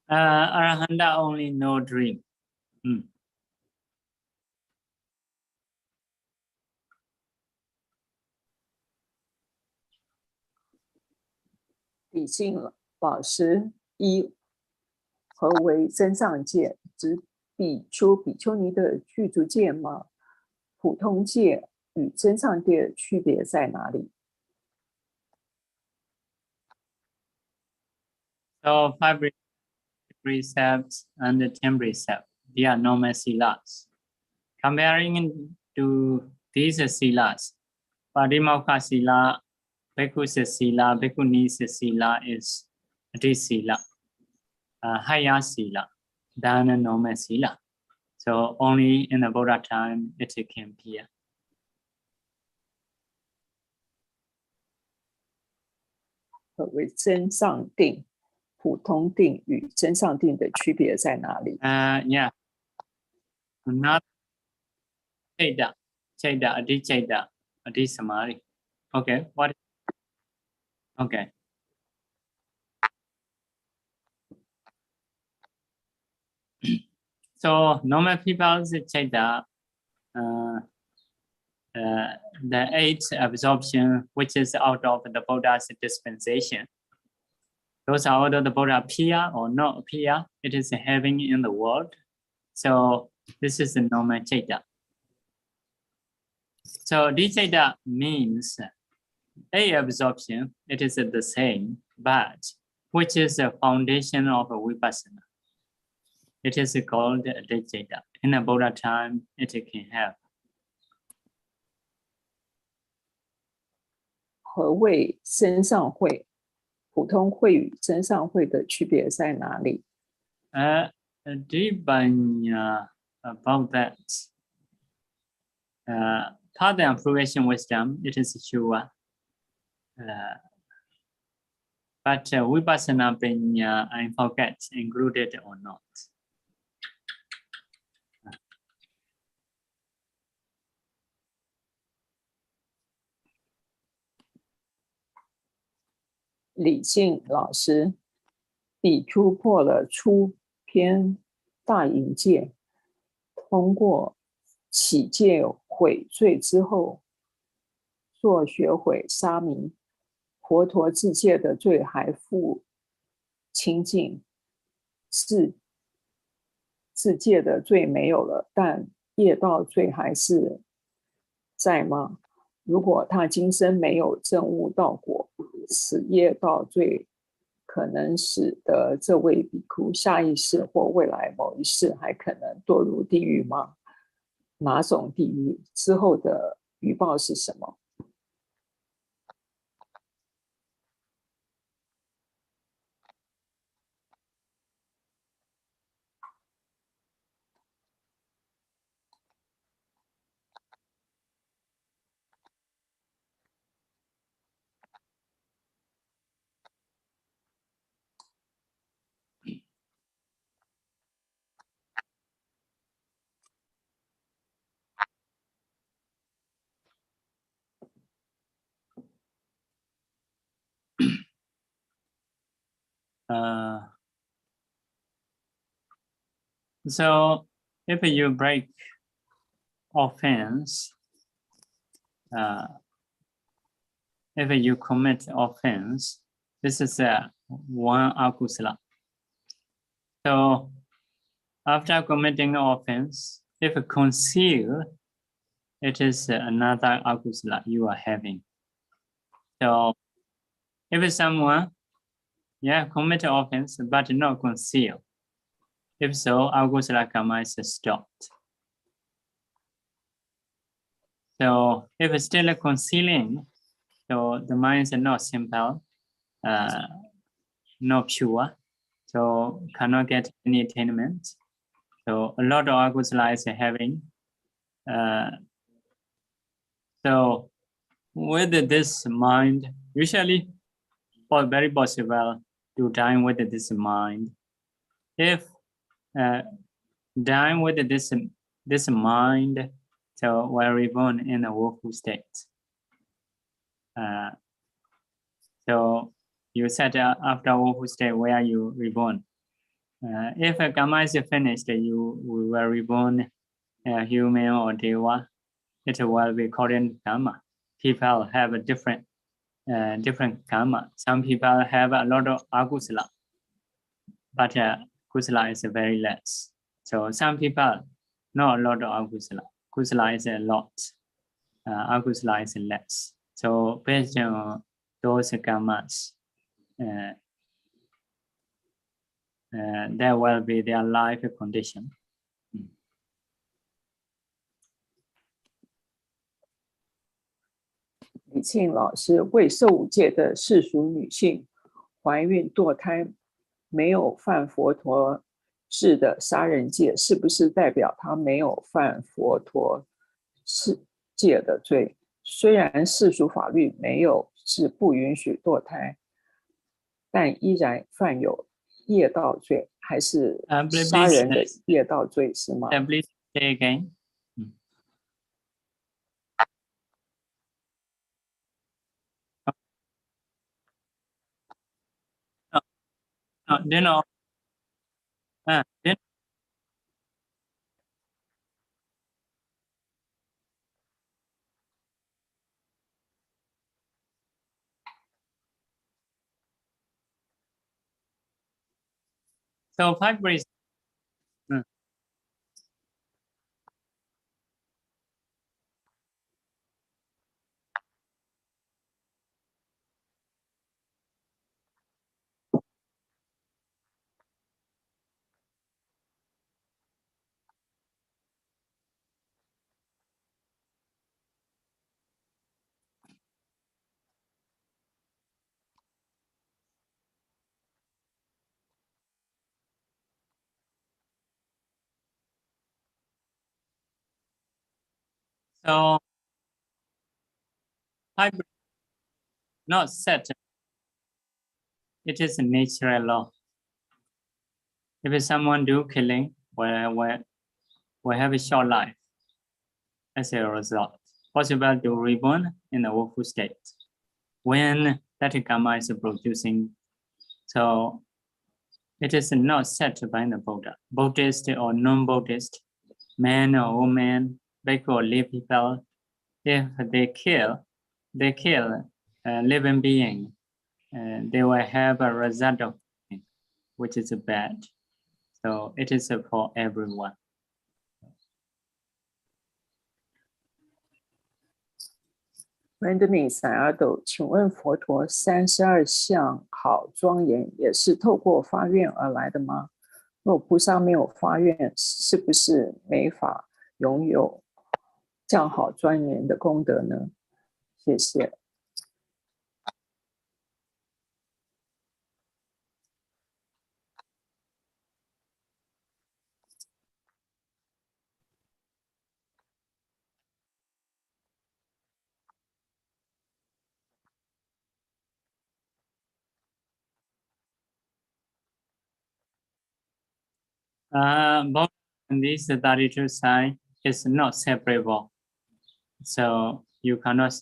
？Arahanta only no dream. 李静老师一何为真上界之比丘、比丘尼的具足戒吗？普通戒与增上戒区别在哪里？ So 5 precepts and 10 precepts, they are normal silas. Comparing to these silas, Parimokha sila, Bhikkhu sila, Bhikkhuni sila is Adi sila, Haya sila, Dana normal sila. So only in the Buddha time it can appear. 何为增上定？普通定与增上定的区别在哪里？ Yeah. Not Chaita, Adi Chaita, Adi Samadhi. Okay, what? Okay. So normal people's Chaita, the 8th absorption, which is out of the Buddha's dispensation. Those are out of the Buddha appear or not appear. It is having in the world. So this is the normal Chaita. So Chaita means a absorption. It is the same, but which is the foundation of a vipassana. It is called Chaita. In the Buddha time, it can have. 何谓增上慧？普通慧与增上慧的区别在哪里？ Deepanya about that. Path and fruition wisdom, it is sure. But vipassana panya, I forget, included or not. 李静老师，比丘破了初篇大淫戒，通过起戒悔罪之后，做学毁沙弥，佛陀自戒的罪还复清净，自戒的罪没有了，但业道罪还是在吗？如果他今生没有证悟道果，此业道罪可能使得这位比丘下一世或未来某一世还可能堕入地狱吗？哪种地狱？之后的余报是什么？So if you break offense, if you commit offense, this is one akusala. So after committing offense, if conceal, it is another akusala you are having. So if someone, commit offense but not conceal, if so, akusala karma is stopped. So if it's still concealing, so the mind is not simple, not pure, so cannot get any attainment. So a lot of akusala is having. So with this mind, usually very possible to dine with this mind. If dine with this mind, so we're reborn in a woeful state. So you said after woeful state, where you reborn? If a karma is finished, you were reborn human or deva. It will be called karma. People have a different karma. Some people have a lot of akusala, but kusala is very less. So some people know a lot of akusala. Kusala is a lot. Akusala is less. So based on those karmas, there will be their life condition. 李庆老师为受五戒的世俗女性怀孕堕胎没有犯佛陀制的杀人戒，是不是代表她没有犯佛陀戒的罪？虽然世俗法律没有是不允许堕胎，但依然犯有业道罪，还是杀人的业道罪是吗？ Please say again. You know, so 5 reasons. So 5 not set. It is a natural law. If someone do killing, we have a short life. As a result, possible to reborn in the woeful state when that karma is producing. So it is not set by the Buddha. Buddhist or non-Buddhist, man or woman, big or little people, if they kill a living being, they will have a result of it, which is bad. So it is for everyone. ，Randomly 散阿斗，请问佛陀32相好庄严，也是透过发愿而来的吗？若菩萨没有发愿，是不是没法拥有这样好庄严的功德呢？谢谢。Both this 32 sign is not separable, so you cannot,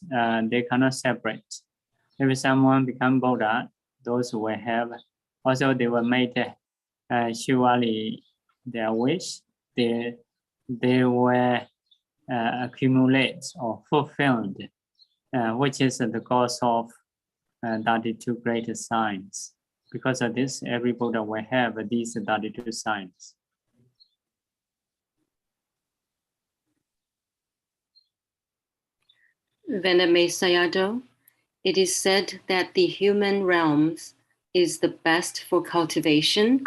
they cannot separate. If someone become Buddha, those will have, also they will make surely their wish. They will accumulate or fulfilled, which is the cause of 32 great signs. Because of this, every Buddha will have these 32 signs. Venerable Sayadaw, it is said that the human realms is the best for cultivation,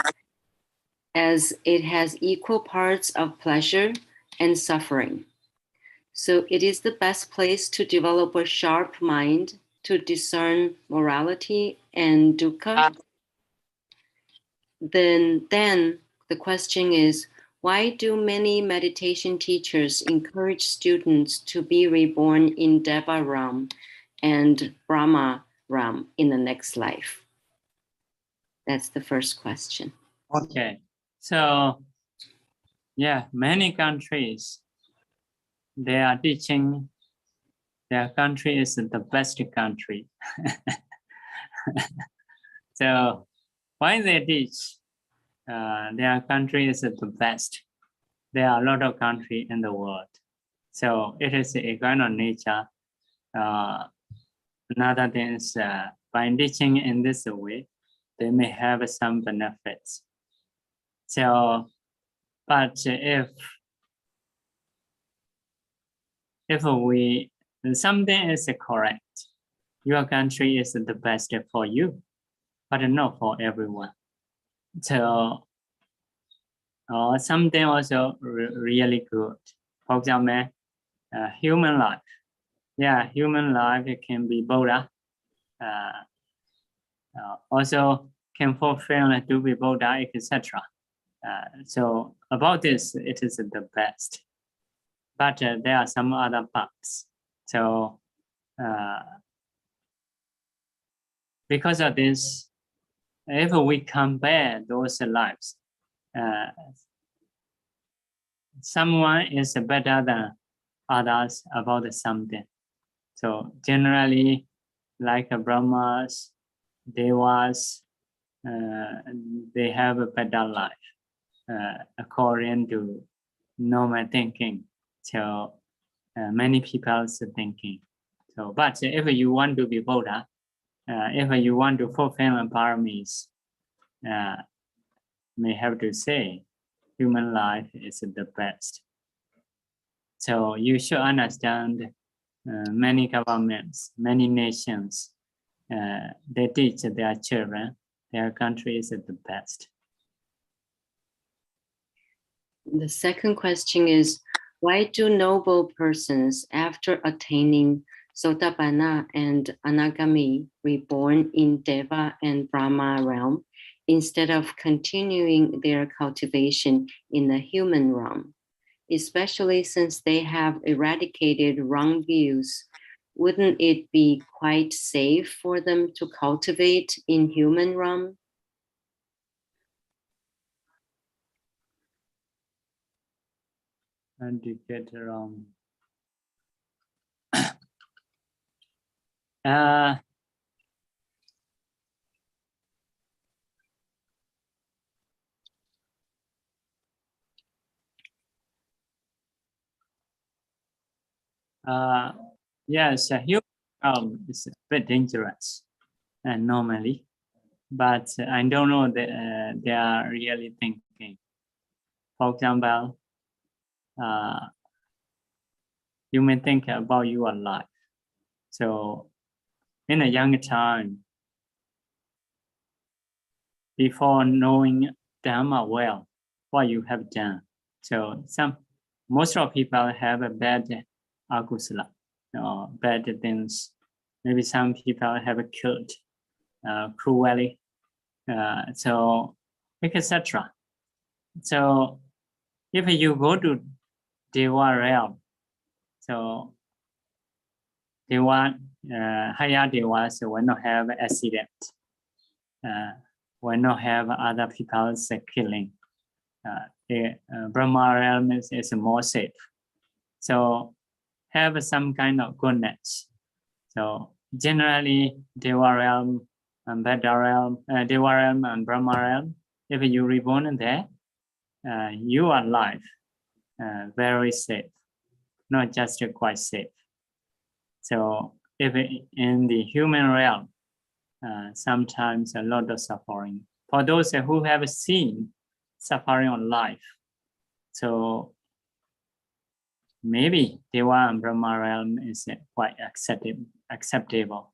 as it has equal parts of pleasure and suffering. So it is the best place to develop a sharp mind to discern morality and dukkha. Then the question is, why do many meditation teachers encourage students to be reborn in Deva realm and Brahma realm in the next life? That's the first question. Okay, so yeah, many countries, they are teaching their country is the best country. So why they teach their country is the best? There are a lot of countries in the world. So it is a kind of nature. Another thing is by teaching in this way, they may have some benefits. So But if something is correct, your country is the best for you, but not for everyone. So something also really good. For example, human life. Yeah, human life can be Buddha. Also can fulfill to be Buddha, etc. So about this, it is the best. But there are some other parts. So because of this, if we compare those lives, someone is better than others about something. So generally, like Brahmas, Devas, they have a better life according to normal thinking. So many people's thinking. So, but if you want to be Buddha, if you want to fulfill Pāramīs, may have to say, human life is the best. So you should understand many governments, many nations, they teach their children, their country is the best. The second question is, why do noble persons, after attaining Sotapanna and Anagami, reborn in Deva and Brahma realm instead of continuing their cultivation in the human realm? Especially since they have eradicated wrong views, wouldn't it be quite safe for them to cultivate in human realm? And you get wrong. Yes, human is a bit dangerous normally, but I don't know that they are really thinking. For example, you may think about your life. So in a young time, before knowing Dhamma well, what you have done. So most of people have a bad akusala, bad things. Maybe some people have killed cruelly, so etc. So if you go to Deva realm, so Deva, higher Devas will not have accident, will not have other people's killing. Brahma realm is more safe. So have some kind of goodness. So generally, Deva realm and Beda realm, Deva realm and Brahma realm, if you reborn there, you are alive, very safe, not just quite safe. So if in the human realm, sometimes a lot of suffering. For those who have seen suffering on life, so maybe Deva and Brahma realm is quite acceptable.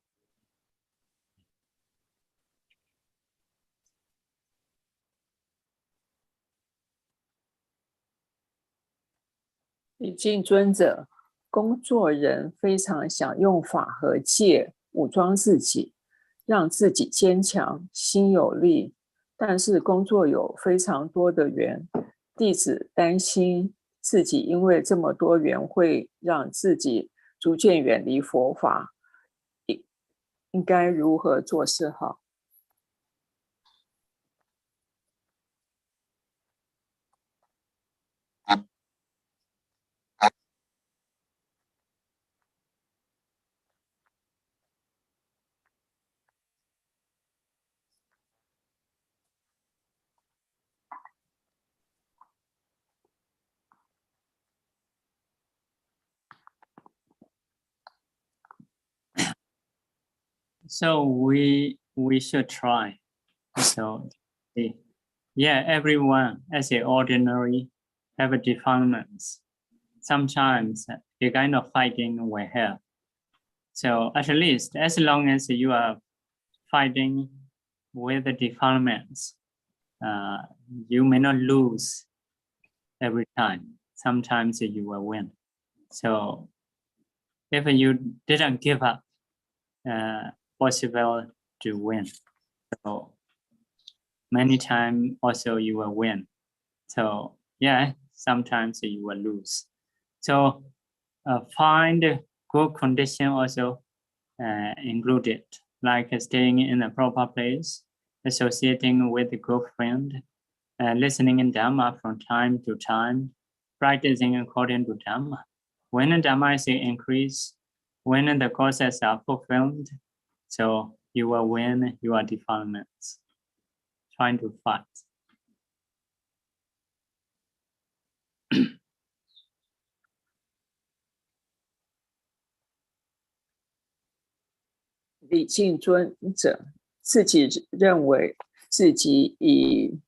礼敬尊者，工作人非常想用法和戒武装自己，让自己坚强，心有力，但是工作有非常多的缘，弟子担心自己因为这么多缘会让自己逐渐远离佛法，应该如何做是好？ So we should try. So yeah, everyone as an ordinary have a defilements. Sometimes a kind of fighting will have. So at least as long as you are fighting with the defilements, you may not lose every time. Sometimes you will win. So if you didn't give up, possible to win. So many times also you will win. So yeah, sometimes you will lose. So find good condition also included, like staying in a proper place, associating with a good friend, listening in Dhamma from time to time, practicing according to Dhamma. When the Dhamma is increased, when the causes are fulfilled, so you will win your defilements. Trying to fight. 礼敬尊者自己认为自己以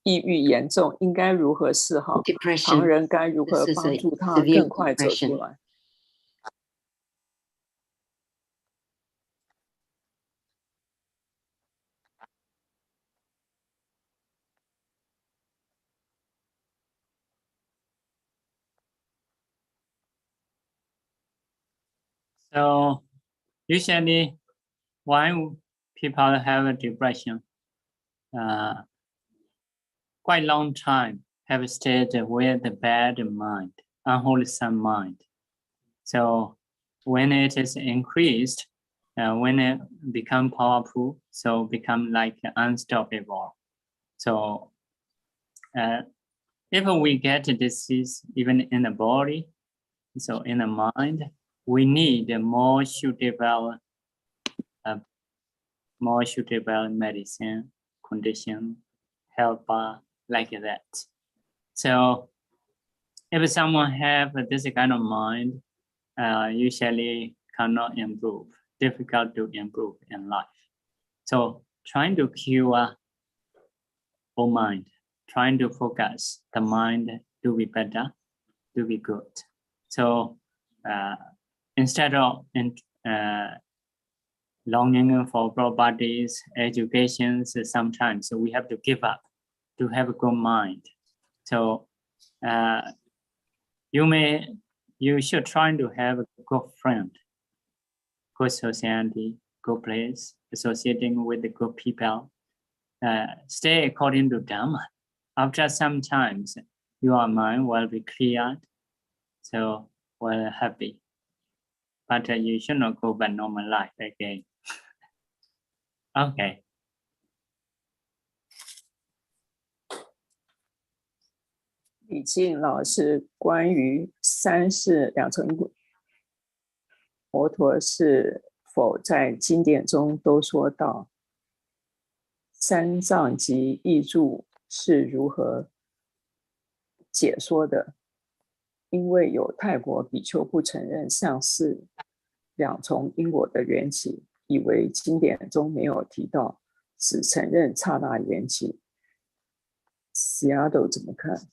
抑郁严重，应该如何是好？ Depression. 旁人该如何 This is 帮 a 助他 severe 更快走 depression. 出来？ So usually why people have a depression, quite long time have stayed with a bad mind, unwholesome mind. So when it is increased, when it become powerful, so become like unstoppable. So if we get a disease even in the body, so in the mind, we need a more suitable medicine, condition, helper, like that. So if someone have this kind of mind, usually cannot improve, difficult to improve in life. So trying to cure our mind, trying to focus the mind to be better, to be good. So instead of longing for properties, education, sometimes we have to give up to have a good mind. So you should try to have a good friend, good society, good place, associating with the good people. Stay according to Dhamma. After some times, your mind will be cleared, so we're happy. But you should not go back normal life again. Okay. 礼敬老师关于三世两乘佛陀是否在经典中都说到三藏及译注是如何解说的？因为有泰国比丘不承认上世两重因果的缘起，以为经典中没有提到，只承认刹那缘起。Seattle 怎么看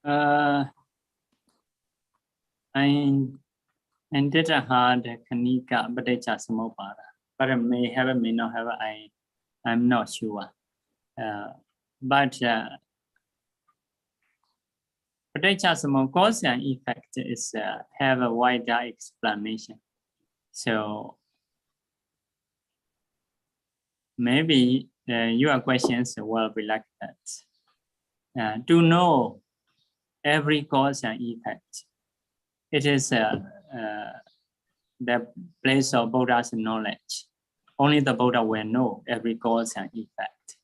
？I didn't have Kanika, but I just but I may have, may not have. I'm not sure. But cause and effect is have a wider explanation. So maybe your questions will be like that. To know every cause and effect, it is the place of Buddha's knowledge. Only the Buddha will know every cause and effect.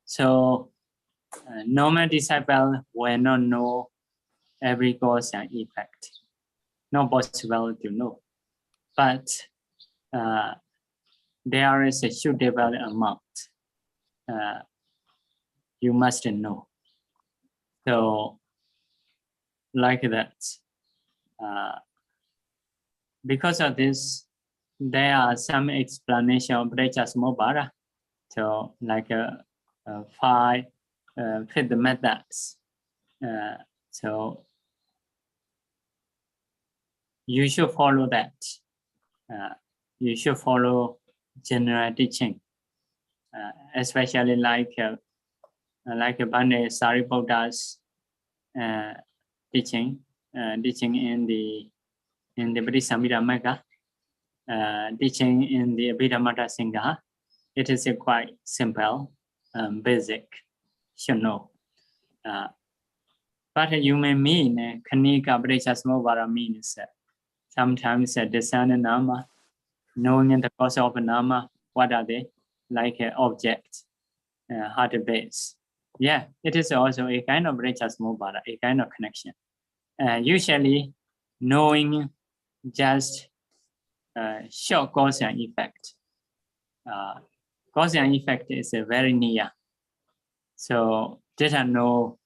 So normal disciple will not know every cause and effect. Not possible to know. But there is a suitable amount. You must know. So like that. Because of this, there are some explanation of Brahma. So like 5 fifth methods. So you should follow that. You should follow general teaching, especially like Bhante Sariputta's teaching in the Parisamhita Magga, teaching in the Abhidhamma Singha. It is quite simple, basic, should know. But you may mean Kanika Brahma means sometimes discern Nama, knowing the cause of Nama. What are they? Like object, heart base. Yeah, it is also a kind of Brahma, a kind of connection. Usually, knowing just short cause and effect. Cause and effect is very near. So didn't know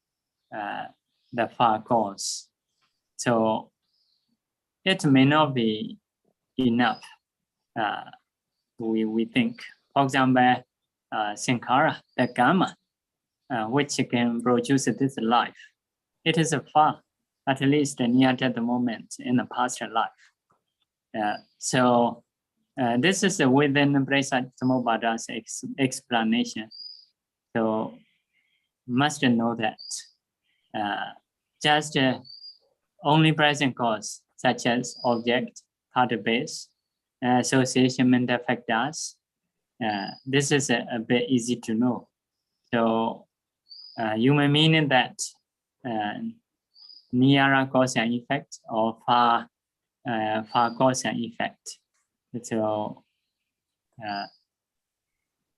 the far cause. So it may not be enough. We think, for example, Sankara, the karma, which can produce this life. It is far, at least near to the moment in the past life. So this is within Brahma explanation. So must know that just only present cause, such as object, heart base, association mental factors. This is a bit easy to know. So you may mean that nearer cause and effect or far cause and effect. So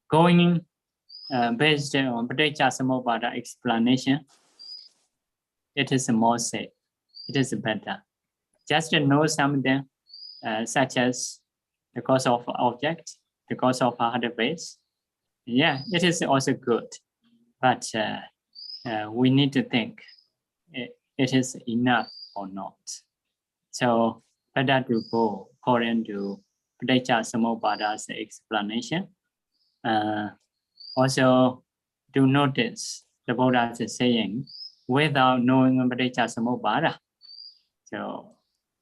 going based on Paticca explanation, it is more safe. It is better. Just to know something such as the cause of object, the cause of heart base. Yeah, it is also good. But we need to think it is enough or not. So better to go according to Paticca explanation. Also to notice the Buddha is saying without knowing Paticca. So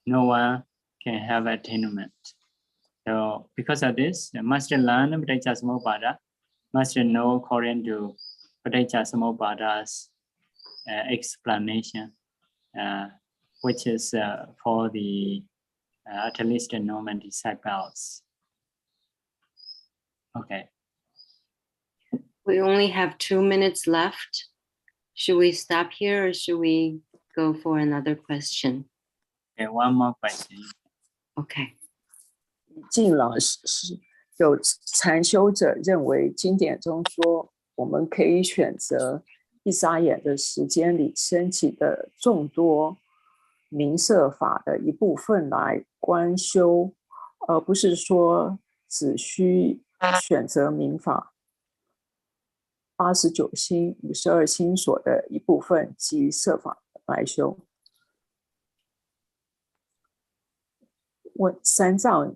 no one can have attainment. So because of this, you must learn Paticca, must know according to Paticca explanation, which is for the at least normal disciples. Okay. We only have 2 minutes left. Should we stop here or should we go for another question? Okay, one more question. Okay. 敬老师有禅修者认为经典中说我们可以选择一眨眼的时间里升起的众多名色法的一部分来观修，而不是说只需选择名法89心、52心所的一部分及色法来修。问三藏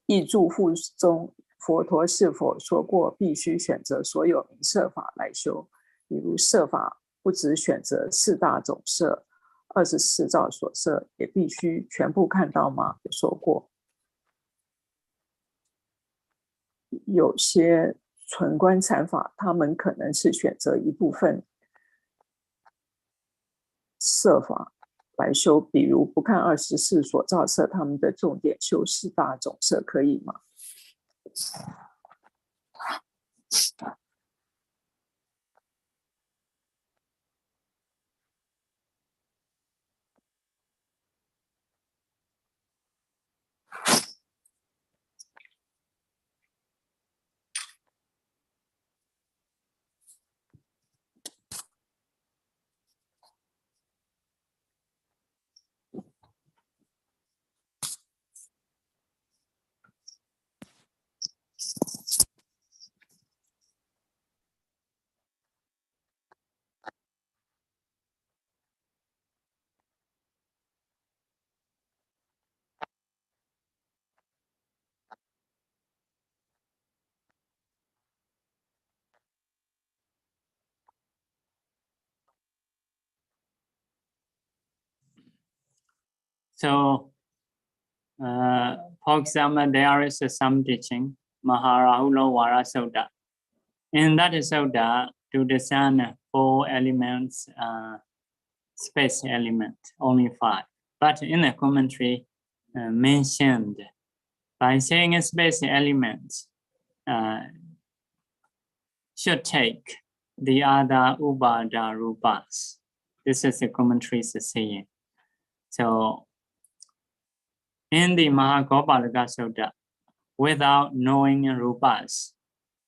译注附中，佛陀是否说过必须选择所有名色法来修？比如色法不只选择4大种色，24兆所色，也必须全部看到吗？有说过。有些纯观禅法，他们可能是选择一部分色法来修，比如不看24所造色，他们的重点修4大种色，可以吗？ So, for example, there is some teaching, Maharahulo Vara Sutta. In that Sutta, to discern 4 elements, space element, only 5. But in the commentary mentioned, by saying a space element, should take the other Upada Rupas. This is the commentary saying. So, in the Mahagopalaka Sutta, without knowing Rupas,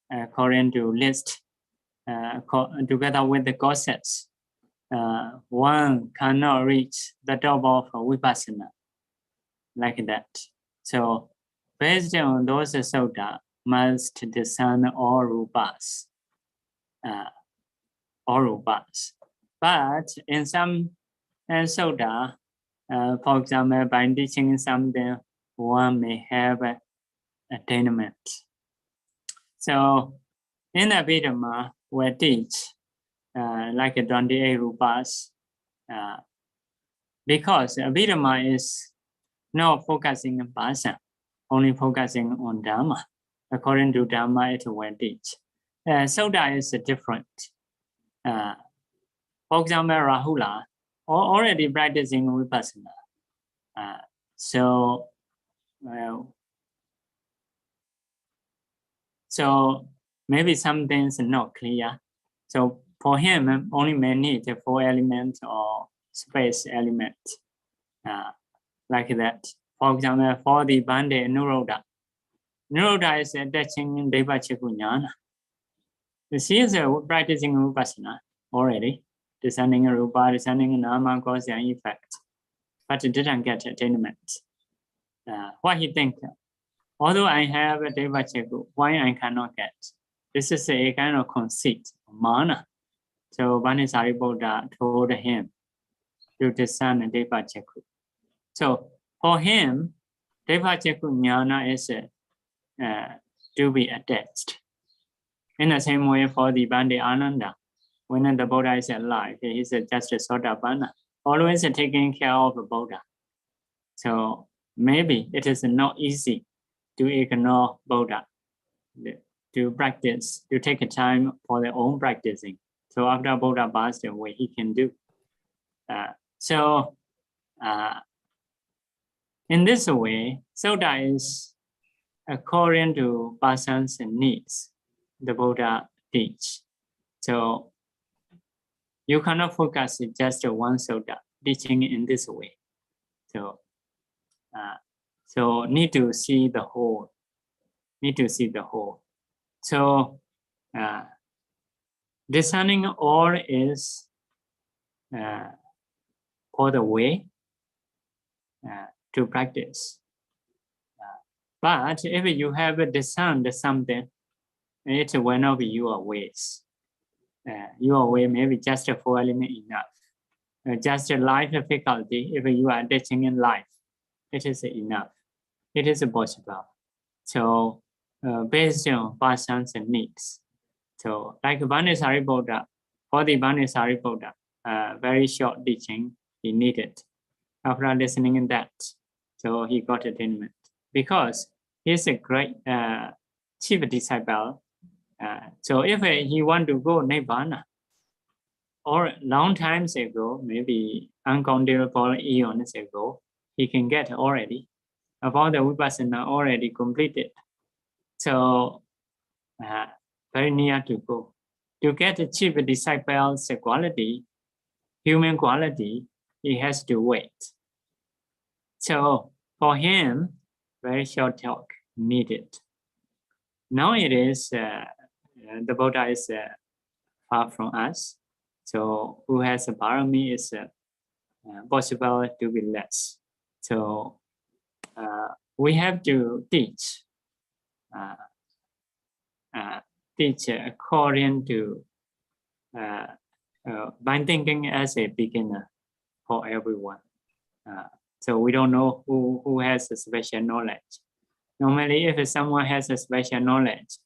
according to list, together with the Gossets, one cannot reach the top of Vipassana, like that. So, based on those Sutta, must discern all Rupas. But in some Sutta, for example, by teaching something, one may have attainment. So, in Abhidhamma, we teach like 28 Rupas, because Abhidhamma is not focusing on Bhasa, only focusing on Dhamma. According to Dhamma, it will teach. Sutta is different. For example, Rahula already practicing Vipassana. So maybe some things are not clear. So for him, only may need 4 elements or space element, like that. For example, for the Bande Nirodha. Nirodha is attaching Deva Chikunyana. She is practicing Vipassana already, discerning Rupa, discerning Nama, cause and effect, but it didn't get attainment. What he think? Although I have a Deva Chiku, why I cannot get? This is a kind of conceit, mana. So Banisaribuddha told him to discern Deva Chiku. So for him, Deva Chiku Jnana is to be attached. In the same way for the Bande Ananda, when the Buddha is alive, he is just a Sotapanna, always taking care of the Buddha. So maybe it is not easy to ignore Buddha, to practice, to take time for their own practicing. So after Buddha passed away, he can do. In this way, Sutta is according to person's needs, the Buddha teach. So you cannot focus just one Sutta teaching in this way. So need to see the whole. So discerning all is for the way to practice. But if you have discerned something, it will not be your ways. Your way maybe just 4 elements enough. Just a life difficulty, if you are teaching in life, it is enough. It is possible. So based on person's needs. So like Banisaribuddha, for the Banisaribuddha, very short teaching he needed. After listening in that, so he got attainment. Because he is a great chief disciple. So if he want to go Nibbana, or long times ago, maybe uncountable eons ago, he can get already. About the Vipassana already completed. So very near to go. To get a chief disciple's quality, human quality, he has to wait. So for him, very short talk needed. Now it is, the Buddha is far from us. So who has a Pāramī is possible to be less. So we have to teach according to by thinking as a beginner for everyone. So we don't know who has a special knowledge. Normally, if someone has a special knowledge,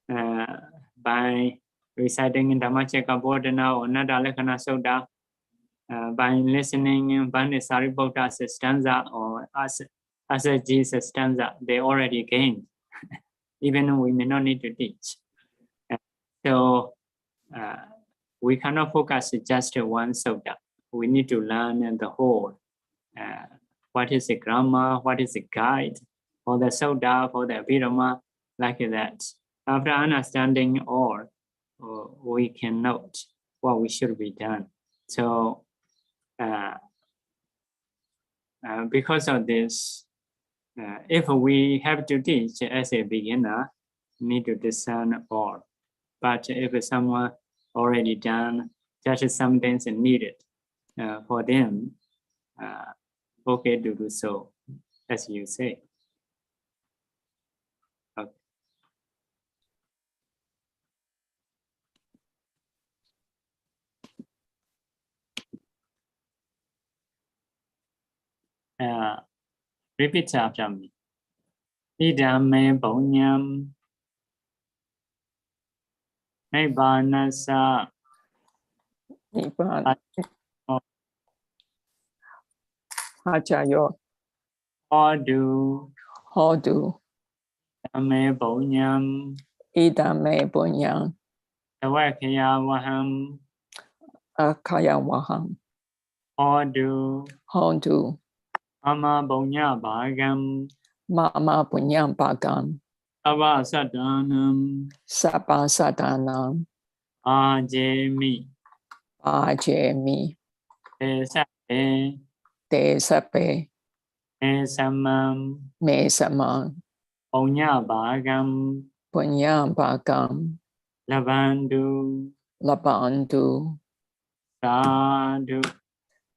by reciting in Dhammacakkappavattana or Natthalakkana Sutta, by listening Bani Sariputta's stanza or as a Jesus stanza, they already gained. Even we may not need to teach. So we cannot focus just one sutta. We need to learn the whole. What is the grammar? What is the guide for the sutta, for the Pāramī, like that. After understanding all, we can note what we should be done. So because of this, if we have to teach as a beginner, we need to discern all. But if someone already done, just some things needed for them, okay to do so, as you say. Okay. Repeat after me. Idame Bonyam Nibbanasa Nibbana Hajayo Hodu Hodu Idame Bonyam Idame Bunyam Tawakaya Waham Akaya Waham Hodu Hodu Mama Bonya Bhagam Mama Bunyam Bhagam Ava Sadanam Sabha Sadanam Ajemi Ajemi Esape Desape Esamam Mesamam Bonya Bhagam Bunyam Bhagam Labandu Labandu Sadhu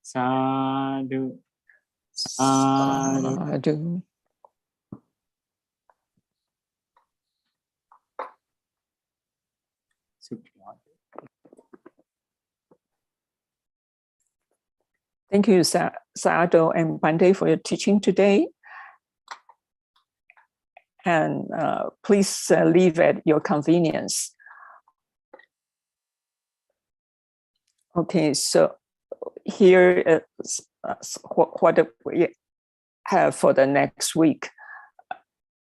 Sadhu Sadhu. Sadhu. Thank you, Sayadaw and Bhante, for your teaching today. And please leave at your convenience. Okay, so here is what we have for the next week.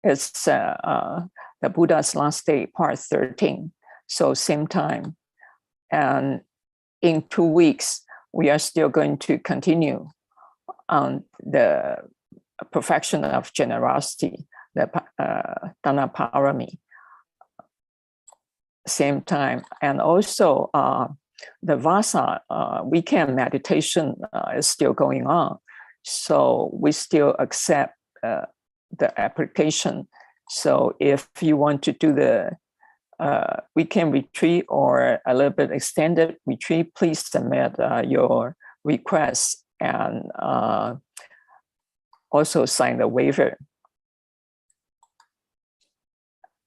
It's the Buddha's Last Day, part 13. So same time. And in 2 weeks, we are still going to continue on the perfection of generosity, the Dhamma Pāramī. Same time. And also the Vasa weekend meditation is still going on. So we still accept the application. So if you want to do the weekend retreat or a little bit extended retreat, please submit your request and also sign the waiver.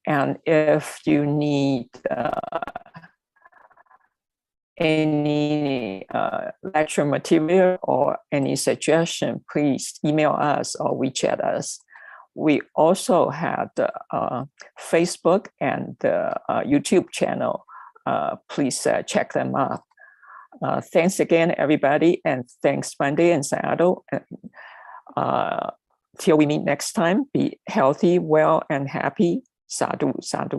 And if you need any lecture material or any suggestion, please email us or WeChat us. We also have the Facebook and the YouTube channel. Please check them out. Thanks again, everybody, and thanks, Bhante and Sayadaw. Till we meet next time, be healthy, well, and happy. Sadhu, sadhu.